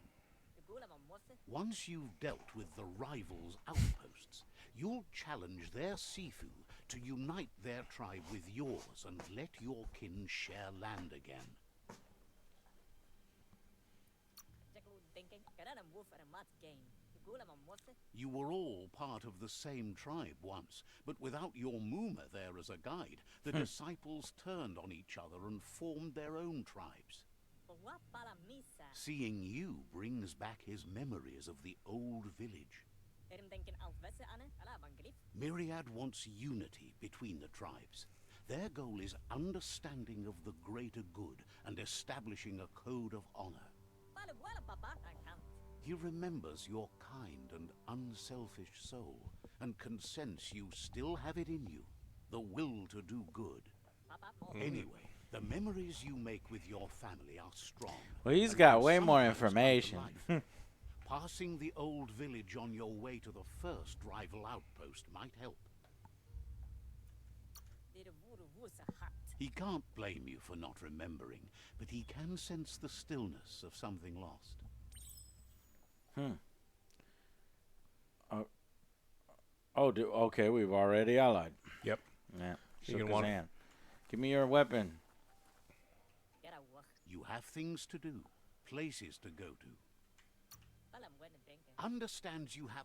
Once you've dealt with the rivals' outposts, you'll challenge their Sifu to unite their tribe with yours and let your kin share land again. You were all part of the same tribe once, but without your Muma there as a guide, the disciples turned on each other and formed their own tribes. Seeing you brings back his memories of the old village. Myriad wants unity between the tribes. Their goal is understanding of the greater good and establishing a code of honor. He remembers your kind and unselfish soul, and can sense you still have it in you, the will to do good. Anyway, the memories you make with your family are strong. Well, he's and got can way more sometimes come to information. life. Passing the old village on your way to the first rival outpost might help. He can't blame you for not remembering, but he can sense the stillness of something lost. Okay, we've already allied. Yep. Yeah. You Shook can his want- hand. Give me your weapon. You have things to do, places to go to. Understands you have...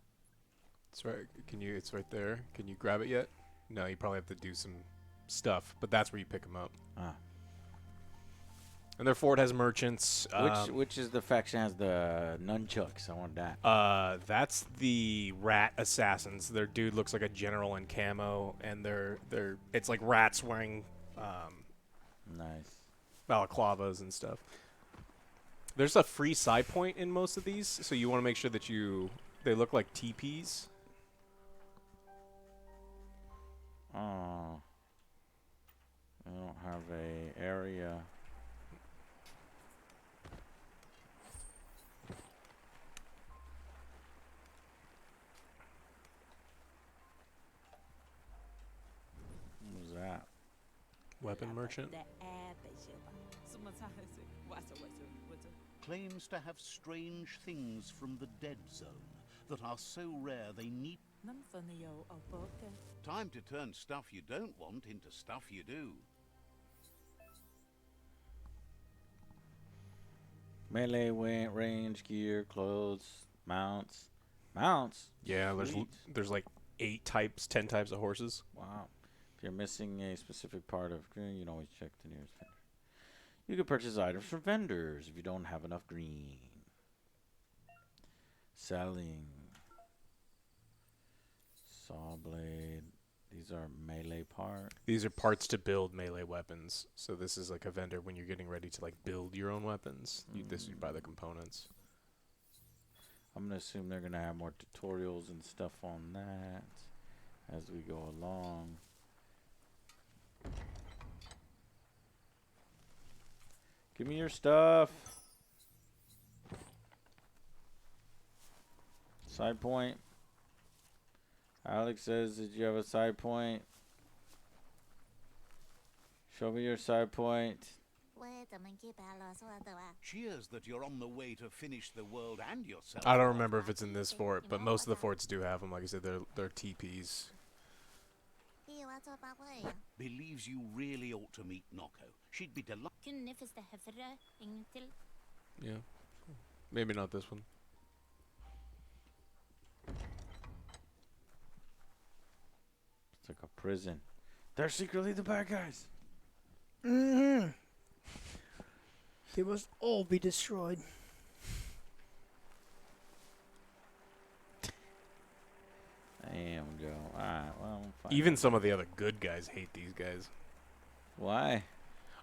It's right. It's right there. Can you grab it yet? No, you probably have to do some stuff, but that's where you pick them up. Ah. And their fort has merchants. Which is the faction has the nunchucks? I want that. That's the rat assassins. Their dude looks like a general in camo, and it's like rats wearing. Nice. balaclavas and stuff. There's a free side point in most of these, so you want to make sure that they look like teepees. Oh. I don't have a area. What was that? Weapon merchant. Claims to have strange things from the dead zone that are so rare they need... Time to turn stuff you don't want into stuff you do. Melee, range, gear, clothes, mounts. Mounts? Yeah, Sweet. there's like 10 types of horses. Wow. If you're missing a specific part of green, you can always check the nearest vendor. You can purchase items from vendors if you don't have enough green. Selling. Saw blade. These are melee parts. These are parts to build melee weapons. So this is like a vendor when you're getting ready to like build your own weapons. You buy the components. I'm going to assume they're going to have more tutorials and stuff on that as we go along. Give me your stuff. Side point. Alex says, did you have a side point? Show me your side point. Cheers that you're on the way to finish the world and yourself. I don't remember if it's in this fort, but most of the forts do have them. Like I said, they're teepees. Believes you really ought to meet Noko. She'd be delighted. Yeah. Maybe not this one. It's like a prison. They're secretly the bad guys. Mm-hmm. They must all be destroyed. Damn, Joe. Alright, well, fine. Even some of the other good guys hate these guys. Why?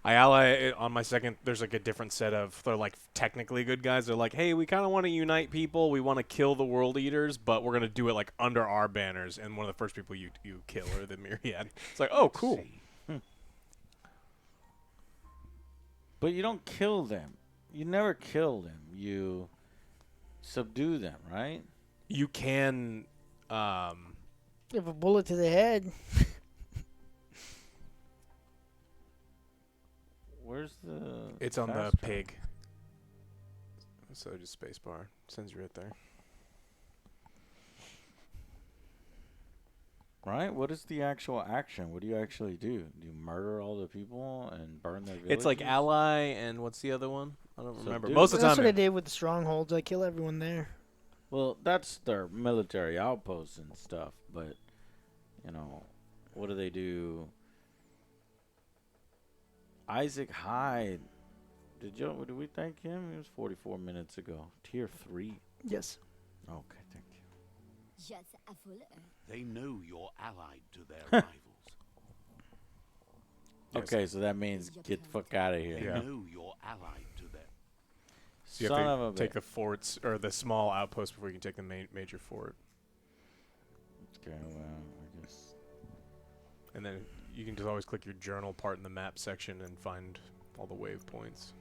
I ally on my second. There's like a different set of. They're like technically good guys. They're like, hey, we kind of want to unite people. We want to kill the world eaters, but we're gonna do it like under our banners. And one of the first people you kill are the Myriad. It's like, oh, cool. But you don't kill them. You never kill them. You subdue them, right? You can. You have a bullet to the head. Where's the... It's on the fast travel? pig. So just spacebar. Sends you right there. Right? What is the actual action? What do you actually do? Do you murder all the people and burn their villages? It's like ally and what's the other one? I don't remember. Subdue. Most of the That's time. what I did with the strongholds. I kill everyone there. Well, that's their military outposts and stuff, but, you know, what do they do? Isaac Hyde. Did we thank him? He was 44 minutes ago. Tier 3. Yes. Okay, thank you. They know you're allied to their rivals. Okay, so that means get the fuck out of here. They know you're allied to them. So you Son have of to a take the forts or the small outpost before you can take the major fort. Okay, well, I guess. And then you can just always click your journal part in the map section and find all the waypoints.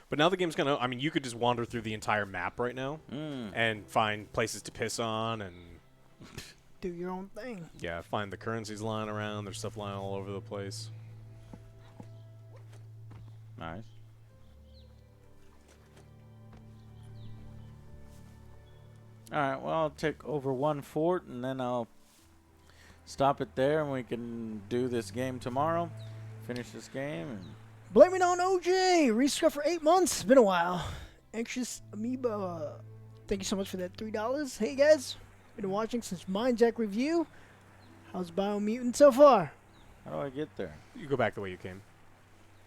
But now the game's gonna. I mean, you could just wander through the entire map right now and find places to piss on and Do your own thing. yeah, find the currencies lying around. There's stuff lying all over the place. Nice. Alright, well, I'll take over one fort and then I'll stop it there and we can do this game tomorrow. Finish this game. And Blame it on OJ. Rescrub for 8 months. It's been a while. Anxious Amoeba. Thank you so much for that $3. Hey guys, been watching since Mindjack review. How's Biomutant so far? How do I get there? You go back the way you came.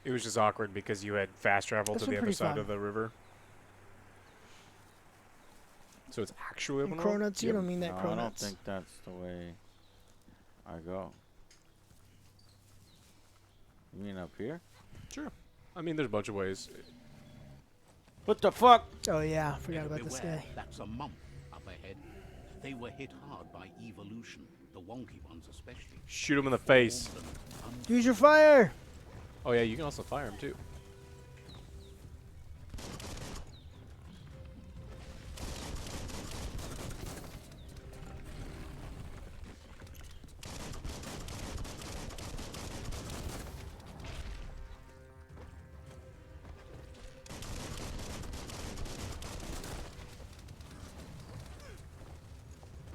It was just awkward because you had fast travel That's to the been other pretty side fun. of the river. So it's actually And open world? Cronuts, you don't mean that No, Cronuts. I don't think that's the way I go. You mean up here? Sure. I mean, there's a bunch of ways. What the fuck? Oh yeah, forgot Better about this beware, guy. That's a monk up ahead. They were hit hard by evolution, the wonky ones especially. Shoot him in the face. Use your fire! Oh yeah, you can also fire him too.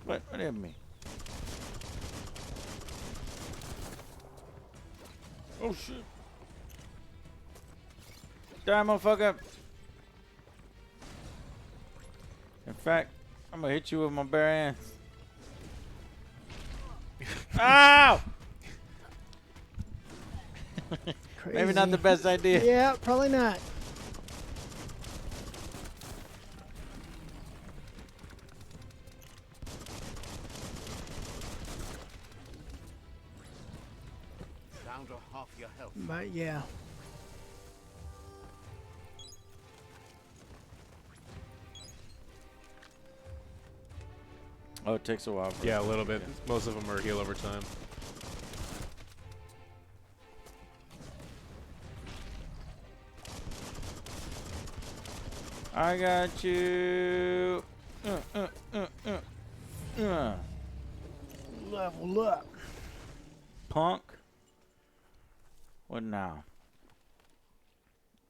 What hit me? Oh shit. Die, motherfucker. In fact, I'm gonna hit you with my bare hands. Ow! Maybe not the best idea. Yeah, probably not. Down to half your health. But yeah. Oh, it takes a while. For Yeah, a little bit. Most of them are heal over time. I got you. Level up. Punk. What now?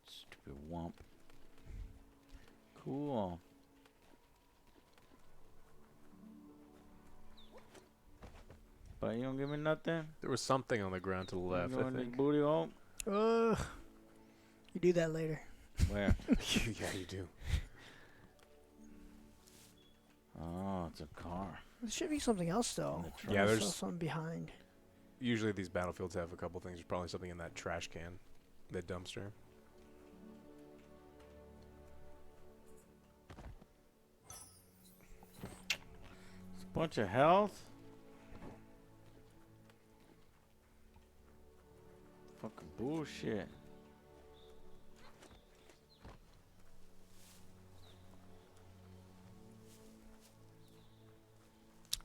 Stupid wump. Cool. But you don't give me nothing? There was something on the ground to the left, You I go in this think. booty hole? Ugh. You do that later. Where? Yeah, you do. Oh, it's a car. There should be something else though. In the Yeah, I there's saw something behind. usually these battlefields have a couple things. There's probably something in that trash can, that dumpster. It's a bunch of health. Fucking bullshit.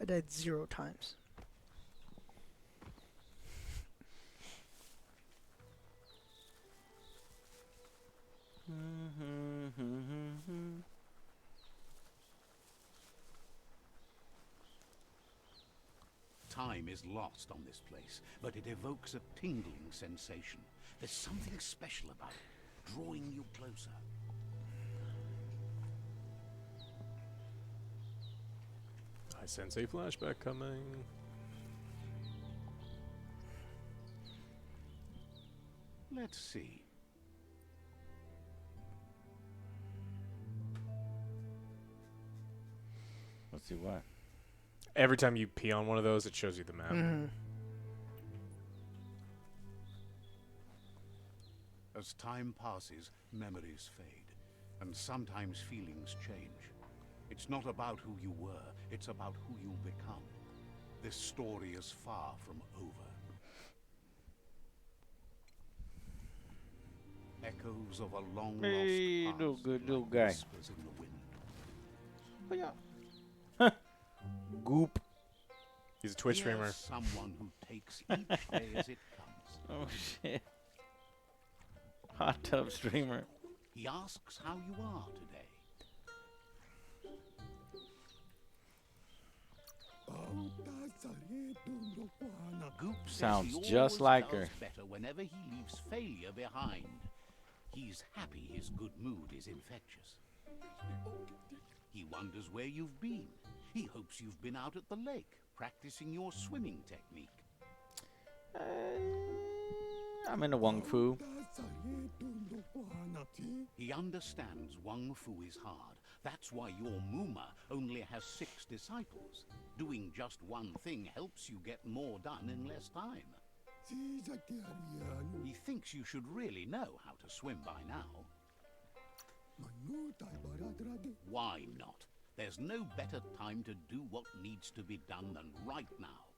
I died 0 times. Time is lost on this place, but it evokes a tingling sensation. There's something special about it, drawing you closer. I sense a flashback coming. Let's see. Let's see what. Every time you pee on one of those, it shows you the map. Mm-hmm. As time passes, memories fade, and sometimes feelings change. It's not about who you were, it's about who you become. This story is far from over. Echoes of a long Hey, lost little past, good little like guy. whispers in the wind. Oh, yeah. Goop. He's a Twitch streamer. Here's someone who takes each day as it comes. Oh shit. Hot tub streamer. He asks how you are today. Goop says Sounds he just always like does her. better whenever he leaves failure behind. He's happy his good mood is infectious. He wonders where you've been. He hopes you've been out at the lake, practicing your swimming technique. I'm in a Wong Fu. He understands Wang Fu is hard. That's why your Muma only has 6 disciples. Doing just one thing helps you get more done in less time. He thinks you should really know how to swim by now. Why not? There's no better time to do what needs to be done than right now.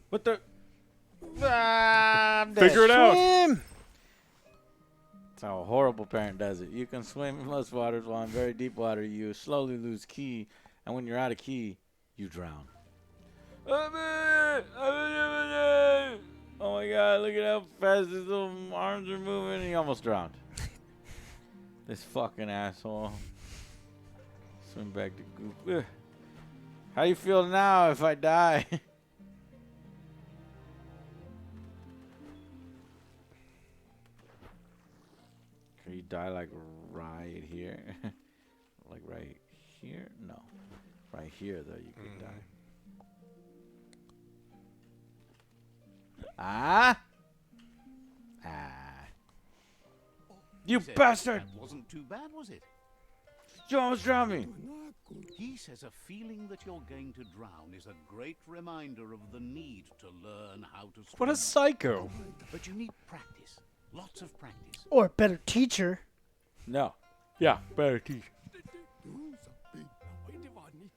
What the? Ah, I'm dead. Figure it out. Swim! That's how a horrible parent does it. You can swim in most waters, while in very deep water you slowly lose ki, and when you're out of ki, you drown. Oh my god, look at how fast his little arms are moving. He almost drowned. This fucking asshole. Swim back to goop. Ugh. How do you feel now if I die? Can you die like right here? Like right here? No. Right here, though, you could die. Ah! You bastard! That wasn't too bad, was it? You almost drowned me! He says a feeling that you're going to drown is a great reminder of the need to learn how to swim. What a psycho. But you need practice. Lots of practice. Or a better teacher. No. Yeah, better teach.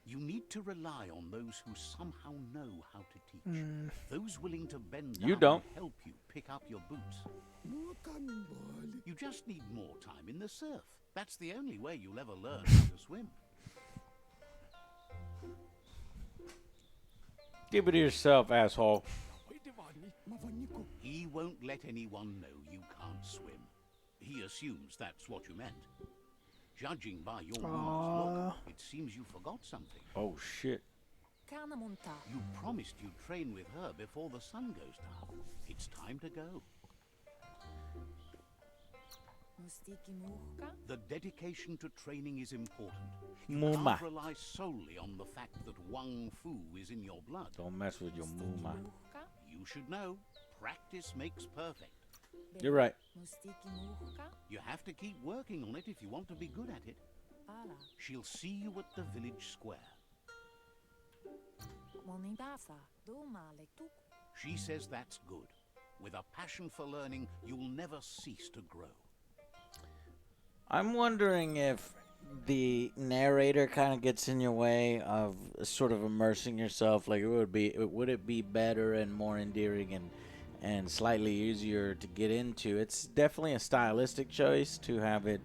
You need to rely on those who somehow know how to teach. Those willing to bend down You don't. and help you pick up your boots. You just need more time in the surf. That's the only way you'll ever learn how to swim. Give it to yourself, asshole. He won't let anyone know you can't swim. He assumes that's what you meant. Judging by your woman's look, it seems you forgot something. Oh, shit. You promised you'd train with her before the sun goes down. It's time to go. The dedication to training is important. You Muma. can't rely solely on the fact that Wang Fu is in your blood. Don't mess with your Muma. You should know, practice makes perfect. You're right. You have to keep working on it if you want to be good at it. She'll see you at the village square. She says that's good. With a passion for learning, you'll never cease to grow. I'm wondering if the narrator kind of gets in your way of sort of immersing yourself. Like, would it be better and more endearing and slightly easier to get into? It's definitely a stylistic choice to have it,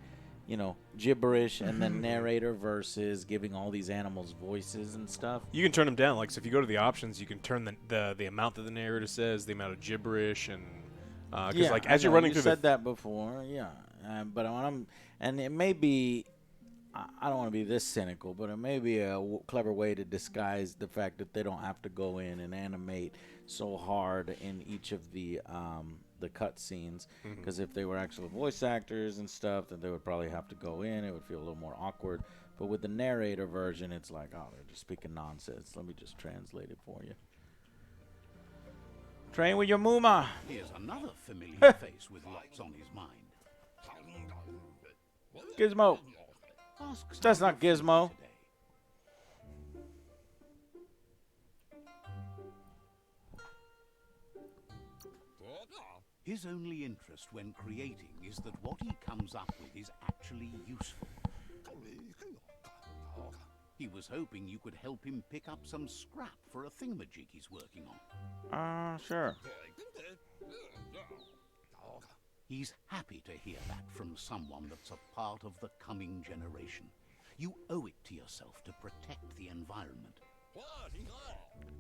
you know, gibberish and then narrator versus giving all these animals voices and stuff. You can turn them down. Like, so if you go to the options, you can turn the amount that the narrator says, the amount of gibberish, and because like as you're running through said that before, yeah. But when and it may be, I don't want to be this cynical, but it may be a clever way to disguise the fact that they don't have to go in and animate so hard in each of the cut scenes. Because if they were actual voice actors and stuff, then they would probably have to go in. It would feel a little more awkward. But with the narrator version, it's like, oh, they're just speaking nonsense. Let me just translate it for you. Train with your Muma. Here's another familiar face with lots on his mind. Gizmo. Ask That's not Gizmo. today. His only interest when creating is that what he comes up with is actually useful. He was hoping you could help him pick up some scrap for a thingamajig he's working on. Sure. He's happy to hear that from someone that's a part of the coming generation. You owe it to yourself to protect the environment.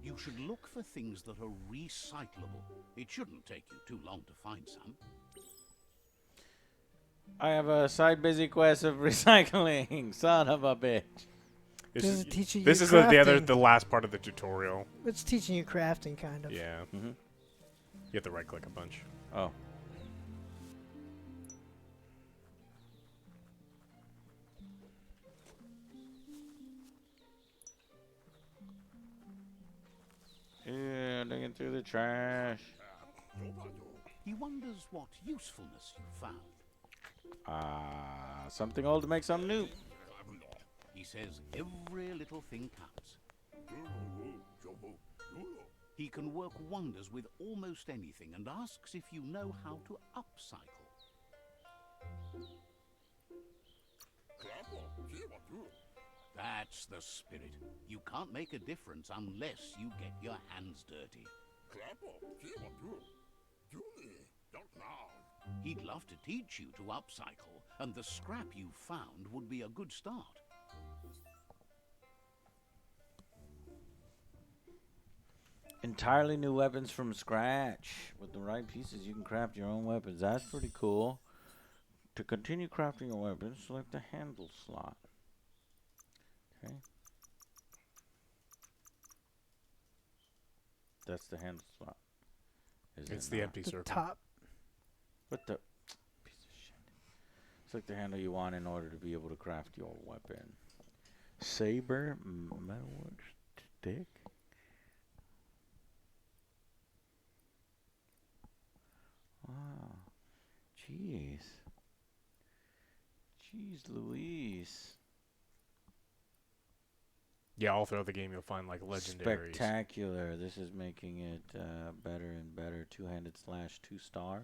You should look for things that are recyclable. It shouldn't take you too long to find some. I have a side busy quest of recycling. Son of a bitch. This This is, is teaching this you is crafting. the last part of the tutorial. It's teaching you crafting, kind of. Yeah. Mm-hmm. You have to right click a bunch. Oh. Yeah, digging trash. He wonders what usefulness you found. Something old to make something new. He says every little thing counts. He can work wonders with almost anything and asks if you know how to upcycle. That's the spirit. You can't make a difference unless you get your hands dirty. He'd love to teach you to upcycle, and the scrap you found would be a good start. Entirely new weapons from scratch. With the right pieces, you can craft your own weapons. That's pretty cool. To continue crafting your weapons, select the handle slot. Okay. That's the handle slot. It's the empty circle. Top. What the piece of shit? Select the handle you want in order to be able to craft your weapon. Saber, metalwood stick. Wow. Jeez. Jeez Louise. Yeah, all throughout the game you'll find like legendaries. Spectacular. This is making it better and better. Two-handed slash 2-star.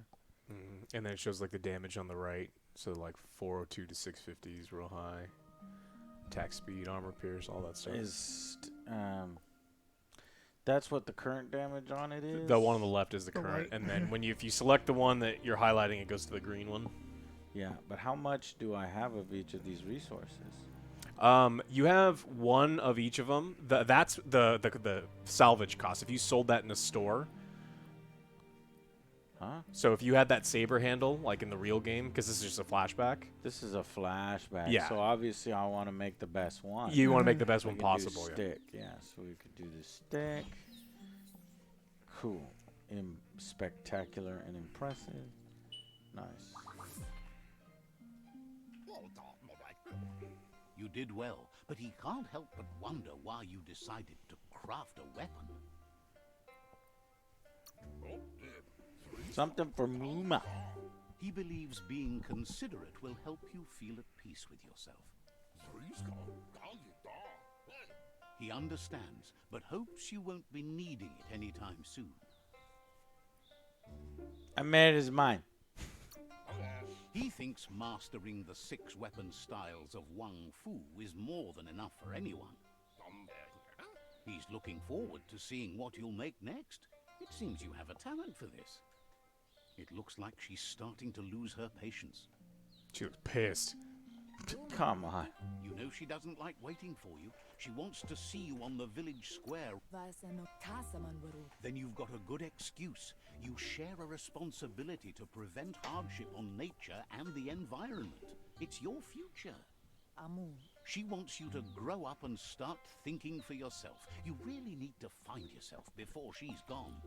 And then it shows like the damage on the right. So like 402 to 650 is real high. Attack speed, armor pierce, all that stuff. That's what the current damage on it is? The one on the left is the current. And then if you select the one that you're highlighting, it goes to the green one. Yeah, but how much do I have of each of these resources? You have one of each of them. That's the salvage cost. If you sold that in a store. Huh? So if you had that saber handle, like in the real game, because this is just a flashback. This is a flashback. Yeah. So obviously I want to make the best one. You want to make the best We one can possible. do stick. Yeah. So we could do the stick. Cool. Spectacular and impressive. Nice. You did well, but he can't help but wonder why you decided to craft a weapon. Something for Muma. He believes being considerate will help you feel at peace with yourself. He understands, but hopes you won't be needing it anytime soon. I made his mind. He thinks mastering the 6 weapon styles of Wang Fu is more than enough for anyone. He's looking forward to seeing what you'll make next. It seems you have a talent for this. It looks like she's starting to lose her patience. She looks pissed. Come on. You know she doesn't like waiting for you. She wants to see you on the village square. Then you've got a good excuse. You share a responsibility to prevent hardship on nature and the environment. It's your future. She wants you to grow up and start thinking for yourself. You really need to find yourself before she's gone.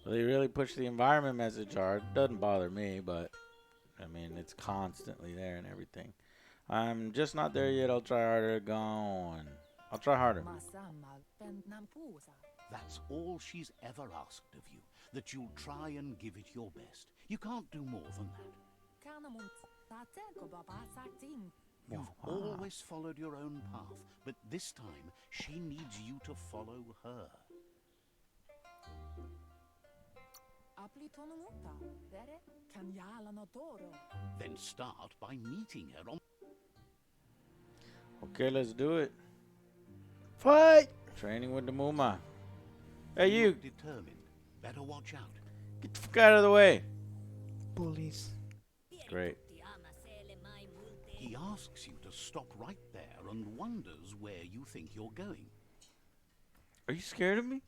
Well, they really push the environment message hard. Doesn't bother me, but I mean, it's constantly there and everything. I'm just not there yet. I'll try harder. Gone. I'll try harder. That's all she's ever asked of you, that you'll try and give it your best. You can't do more than that. You've always followed your own path, but this time she needs you to follow her. Then start by meeting her on... Okay, let's do it. Fight! Training with the Muma. Hey, you. Determined. Better watch out. Get the fuck out of the way. Bullies. Great. He asks you to stop right there and wonders where you think you're going. Are you scared of me?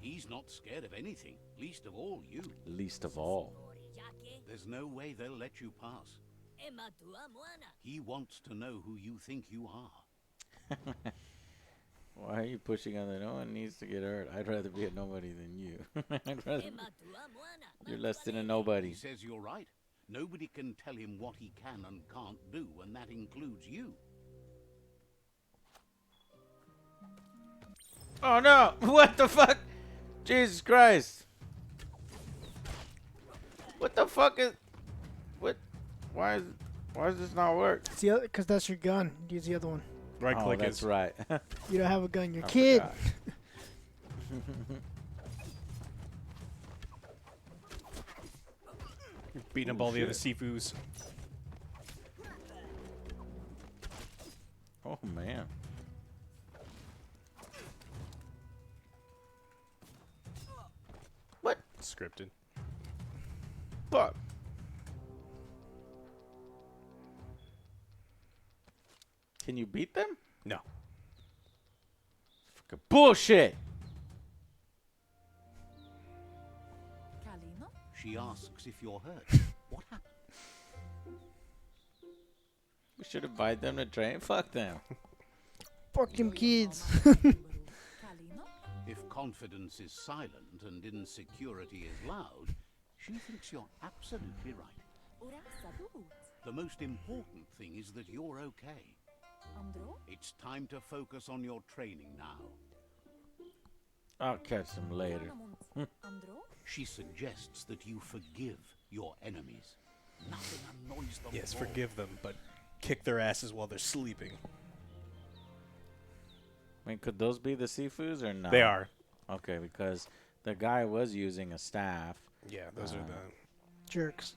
He's not scared of anything, least of all you. Least of all. There's no way they'll let you pass. He wants to know who you think you are. Why are you pushing on that? No one needs to get hurt. I'd rather be a nobody than you. I'd rather you're less than a nobody. He says you're right. Nobody can tell him what he can and can't do, and that includes you. Oh no! What the fuck? Jesus Christ! What the fuck is? What? Why does this not work? It's the other, because that's your gun. Use the other one. Right Oh, click that's is right. You don't have a gun. You're a I kid. forgot. beating up Ooh, all the other shit. Sifus. Oh man. What? Scripted. Fuck. Can you beat them? No. Fucking bullshit. Kalino? She asks if you're hurt. What happened? We should invite them to train. Fuck them. Fuck them kids. Kalino? If confidence is silent and insecurity is loud, she thinks you're absolutely right. Ura sabut. The most important thing is that you're okay. Andro? It's time to focus on your training now. I'll catch them later. Andro? She suggests that you forgive your enemies. Nothing annoys them Yes, more. forgive them, but kick their asses while they're sleeping. I mean, could those be the Sifus or not? They are. Okay, because the guy was using a staff. Yeah, those are the... Jerks.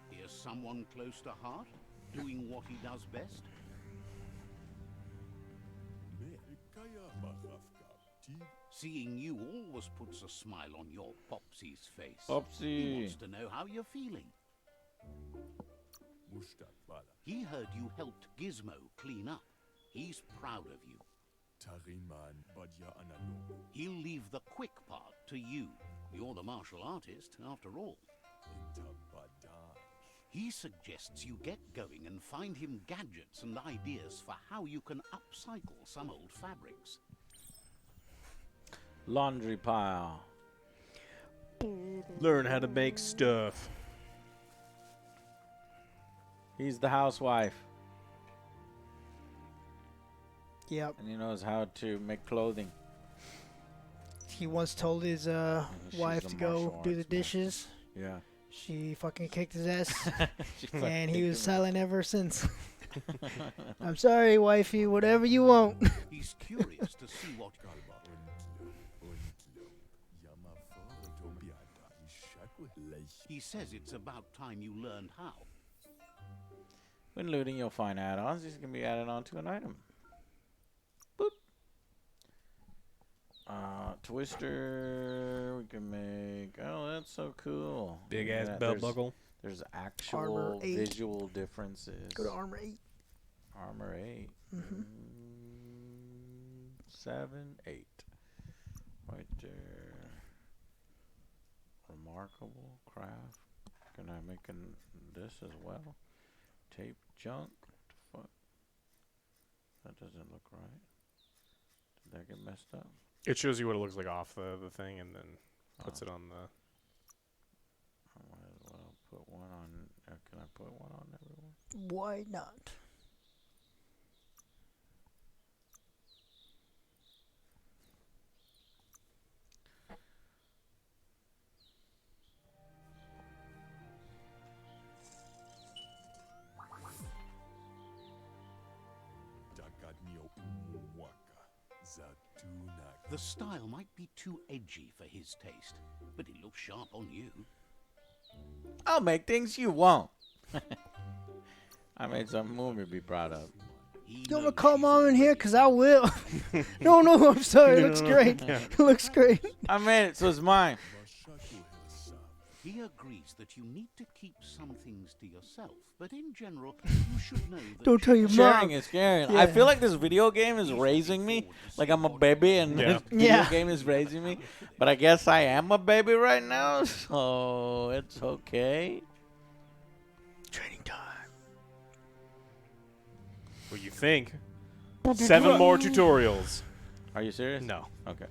Here's someone close to heart, doing what he does best. Seeing you always puts a smile on your Popsy's face. He Popsy. wants to know how you're feeling. He heard you helped Gizmo clean up. He's proud of you. He'll leave the quick part to you. You're the martial artist, after all. He suggests you get going and find him gadgets and ideas for how you can upcycle some old fabrics. Laundry pile. Learn how to make stuff. He's the housewife. Yep. And he knows how to make clothing. He once told his She's wife a to go martial do the arts dishes. Yeah. She fucking kicked his ass. She fucking And he kicked was him. silent ever since. I'm sorry, wifey. Whatever you want. He's curious to see what... He says it's about time you learned how. When looting, you'll find add-ons. These can be added on to an item. Boop. Twister. We can make... Oh, that's so cool. Big Yeah, ass belt there's- buckle. There's Armor actual 8. visual differences. Go to armor 8. Armor 8. Mhm. 7, 8. Right there. Remarkable craft. Can I make this as well? Tape junk. What the fuck? That doesn't look right. Did that get messed up? It shows you what it looks like off the thing and then puts it on the... I might as well put one on. Can I put one on everyone? Why not? The style might be too edgy for his taste, but it looks sharp on you. I'll make things you won't. I made something Moomy be proud of. He You want me to knows call she's mom in here? already- Because I will. No, I'm sorry. It looks great. It looks great. I made it, so it's mine. He agrees that you need to keep some things to yourself, but in general, you should know that... Don't tell your Sharing mom. is caring. Yeah. I feel like this video game is raising me. Like I'm a baby and Yeah. this video Yeah. game is raising me. But I guess I am a baby right now, so it's okay. Training time. What you think? 7 more tutorials. Are you serious? No. Okay.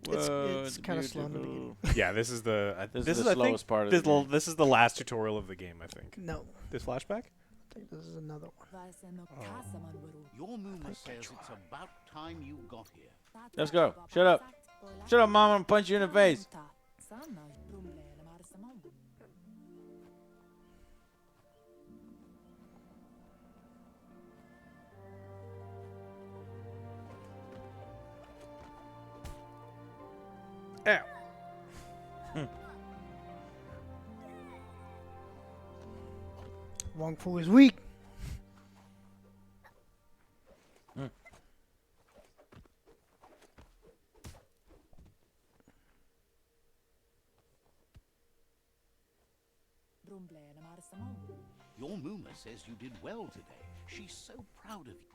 It's Whoa, kinda slow in the beautiful. Yeah, this is the... This is the I think, slowest part of the game. This is the last tutorial of the game, I think. No. This flashback? think this is another one. Your Muma says it's about time you got here. Let's go. Shut up. Shut up, Mom. I'm gonna punch you in the face. Ow. Wong Fu is weak. Your Muma says you did well today. She's so proud of you.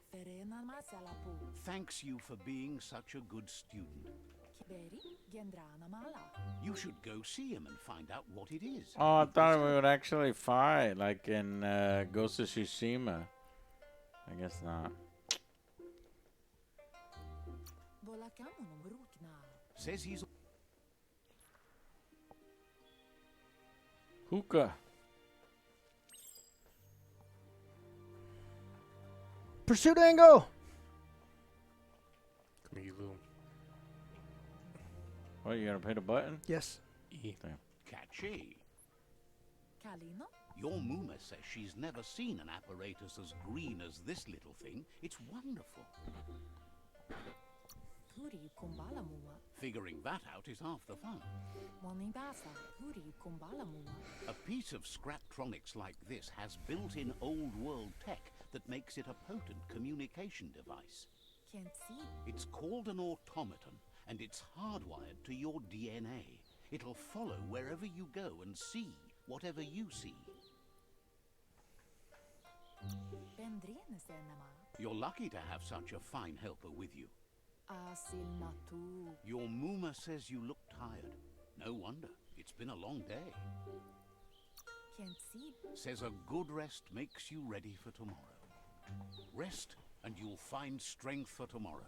Thanks you for being such a good student. You should go see him and find out what it is. Oh, I thought we would actually fight, like in Ghost of Tsushima. I guess not. Says he's Hookah. Pursuit angle. What, you gonna hit a button? Yes. E. catchy. Your Muma says she's never seen an apparatus as green as this little thing. It's wonderful. Figuring that out is half the fun. A piece of Scraptronics like this has built-in old-world tech that makes it a potent communication device. It's called an automaton, and it's hardwired to your DNA. It'll follow wherever you go and see whatever you see. You're lucky to have such a fine helper with you. Your Muma says you look tired. No wonder. It's been a long day. Says a good rest makes you ready for tomorrow. Rest and you'll find strength for tomorrow.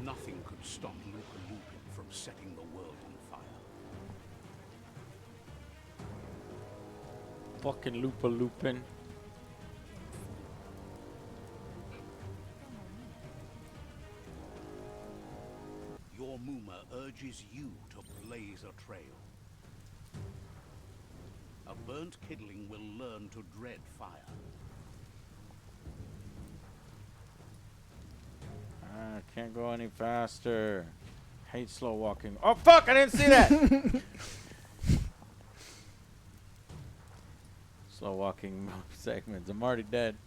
Nothing could stop Lupa from setting the world on fire. Fucking Lupa Lupin. Your Muma urges you to blaze a trail. A burnt kidling will learn to dread fire. I can't go any faster. Hate slow walking. Oh fuck! I didn't see that. Slow walking segments. I'm already dead.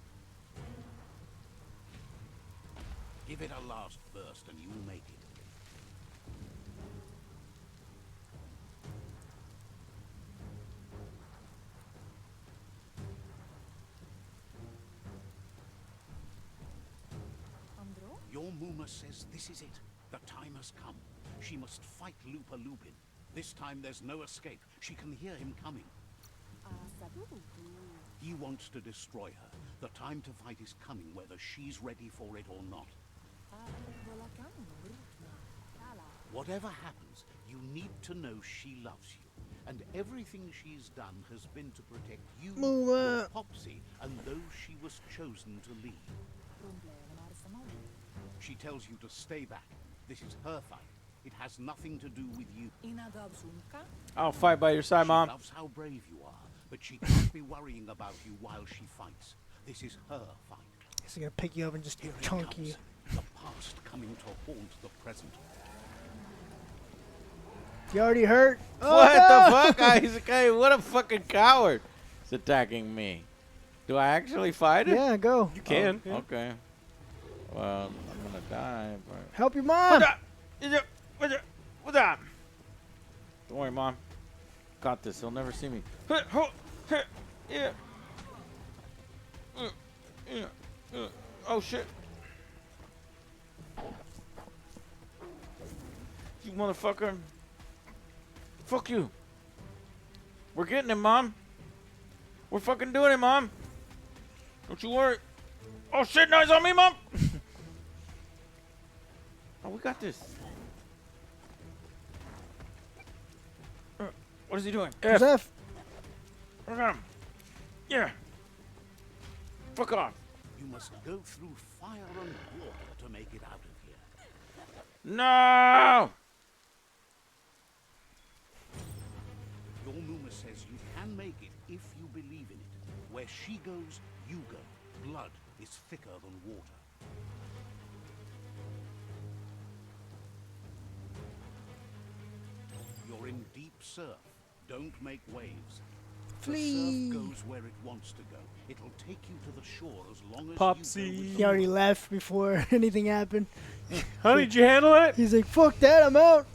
Give it a last burst and you'll make it. Your Muma says this is it. The time has come. She must fight Lupa Lupin. This time there's no escape. She can hear him coming. He wants to destroy her. The time to fight is coming, whether she's ready for it or not. Whatever happens, you need to know she loves you. And everything she's done has been to protect you, your Popsy, and those she was chosen to lead. She tells you to stay back. This is her fight. It has nothing to do with you. I'll fight by your side, Mom. She loves how brave you are, but she can't be worrying about you while she fights. This is her fight. He's gonna pick you up and just chunk you. The past coming to haunt the present. You already hurt? Oh, What no! the fuck? He's okay. What a fucking coward. He's attacking me. Do I actually fight him? Yeah, go. You can. Oh, okay. Well, I'm gonna die. But Help your mom. What's up? Don't worry, Mom. Got this. He'll never see me. Yeah. Oh shit. You motherfucker. Fuck you. We're getting him, Mom. We're fucking doing it, Mom. Don't you worry. Oh shit, no, he's on me, Mom. Oh, we got this. What is he doing? Press F. Fuck him. Yeah. Fuck off. You must go through fire and water to make it out of here. No! Your Muma says you can make it if you believe in it. Where she goes, you go. Blood is thicker than water. You're in deep surf. Don't make waves. Flee. The surf goes where it wants to go. It'll take you to the shore as long as Popsy. you go with He the already flow. left before anything happened. How did you handle it? He's like, fuck that, I'm out.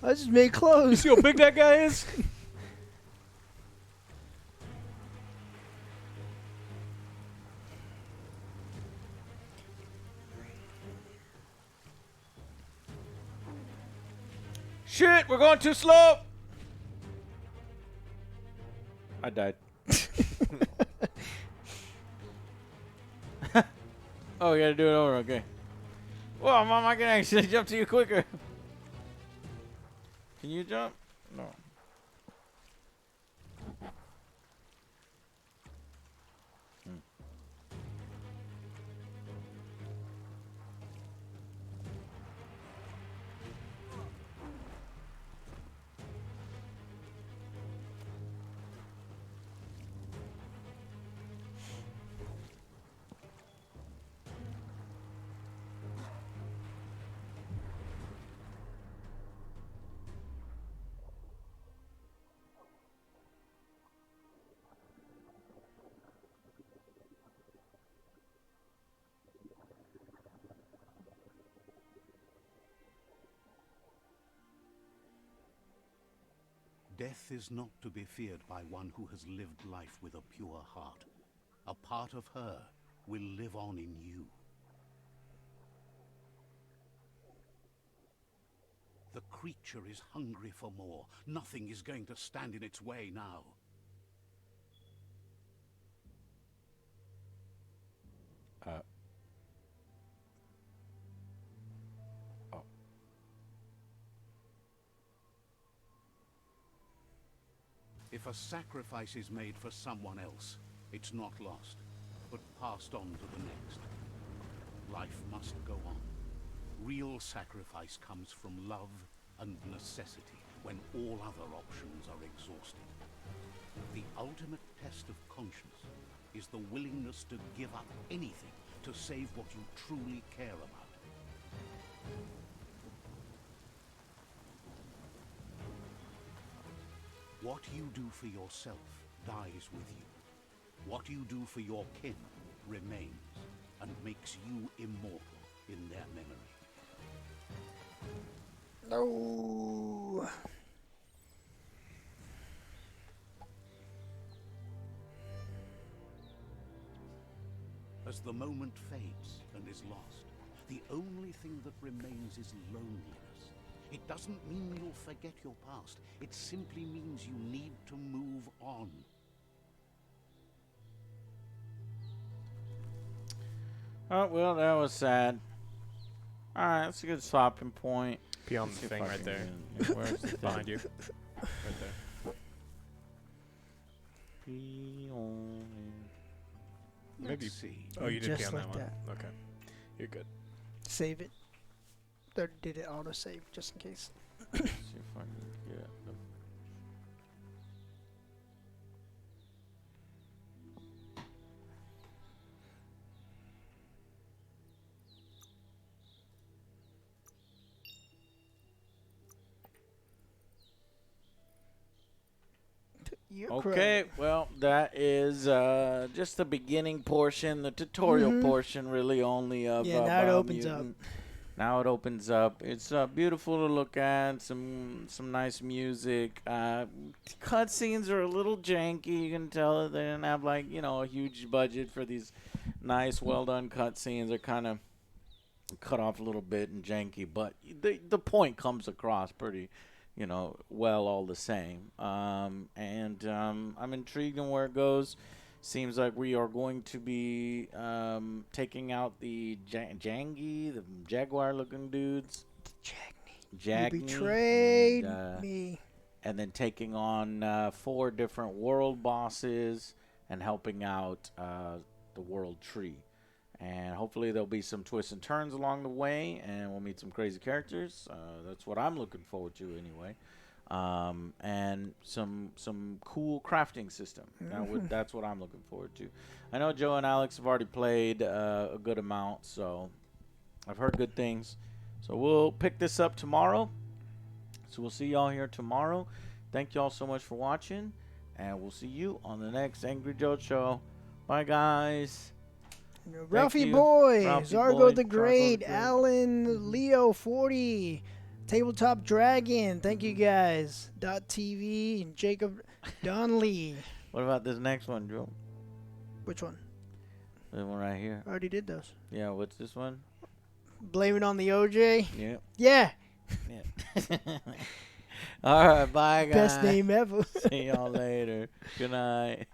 I just made You clothes. see how big that guy is? Shit, we're going too slow. I died. Oh, we gotta do it over. Okay. Well, Mom, I can actually jump to you quicker. Can you jump? No. Death is not to be feared by one who has lived life with a pure heart. A part of her will live on in you. The creature is hungry for more. Nothing is going to stand in its way now. If a sacrifice is made for someone else, it's not lost, but passed on to the next. Life must go on. Real sacrifice comes from love and necessity when all other options are exhausted. The ultimate test of conscience is the willingness to give up anything to save what you truly care about. What you do for yourself dies with you. What you do for your kin remains and makes you immortal in their memory. No. As the moment fades and is lost, the only thing that remains is loneliness. It doesn't mean you'll forget your past. It simply means you need to move on. Oh, well, that was sad. Alright, that's a good stopping point. Be on Let's the see if thing I right can there. get- yeah, where's the Behind thing? you. Right there. Be on Maybe. Let's see. Oh, you did be Just on like that one. that. Okay. You're good. Save it. Or did it auto save just in case? Let's see if I can get the You're Okay, correct. well, that is just the beginning portion, the tutorial portion, really only of Yeah, now it opens up. Biomutant. Now it opens up. It's beautiful to look at. Some nice music. Cutscenes are a little janky. You can tell they didn't have like a huge budget for these nice, well done cutscenes. They're kind of cut off a little bit and janky, but the point comes across pretty well all the same. I'm intrigued on where it goes. Seems like we are going to be taking out the Jangy, the Jaguar-looking dudes. You Jagny. betrayed and, me. and then taking on 4 different world bosses and helping out the world tree. And hopefully there'll be some twists and turns along the way, and we'll meet some crazy characters. That's what I'm looking forward to anyway. And some cool crafting system. That's what I'm looking forward to. I know Joe and Alex have already played a good amount, so I've heard good things. So we'll pick this up tomorrow. So we'll see y'all here tomorrow. Thank y'all so much for watching, and we'll see you on the next Angry Joe Show. Bye, guys. Ralphie you. Boy, Ralphie Zargo Boy, the Zargo Great, the Great. Alan Leo 40, Tabletop Dragon. Thank you guys. .tv and Jacob Donnelly. What about this next one, Joe? Which one? This one right here. I already did those. Yeah, what's this one? Blame it on the OJ. Yeah. Yeah. Yeah. All right, bye, guys. Best name ever. See y'all later. Good night.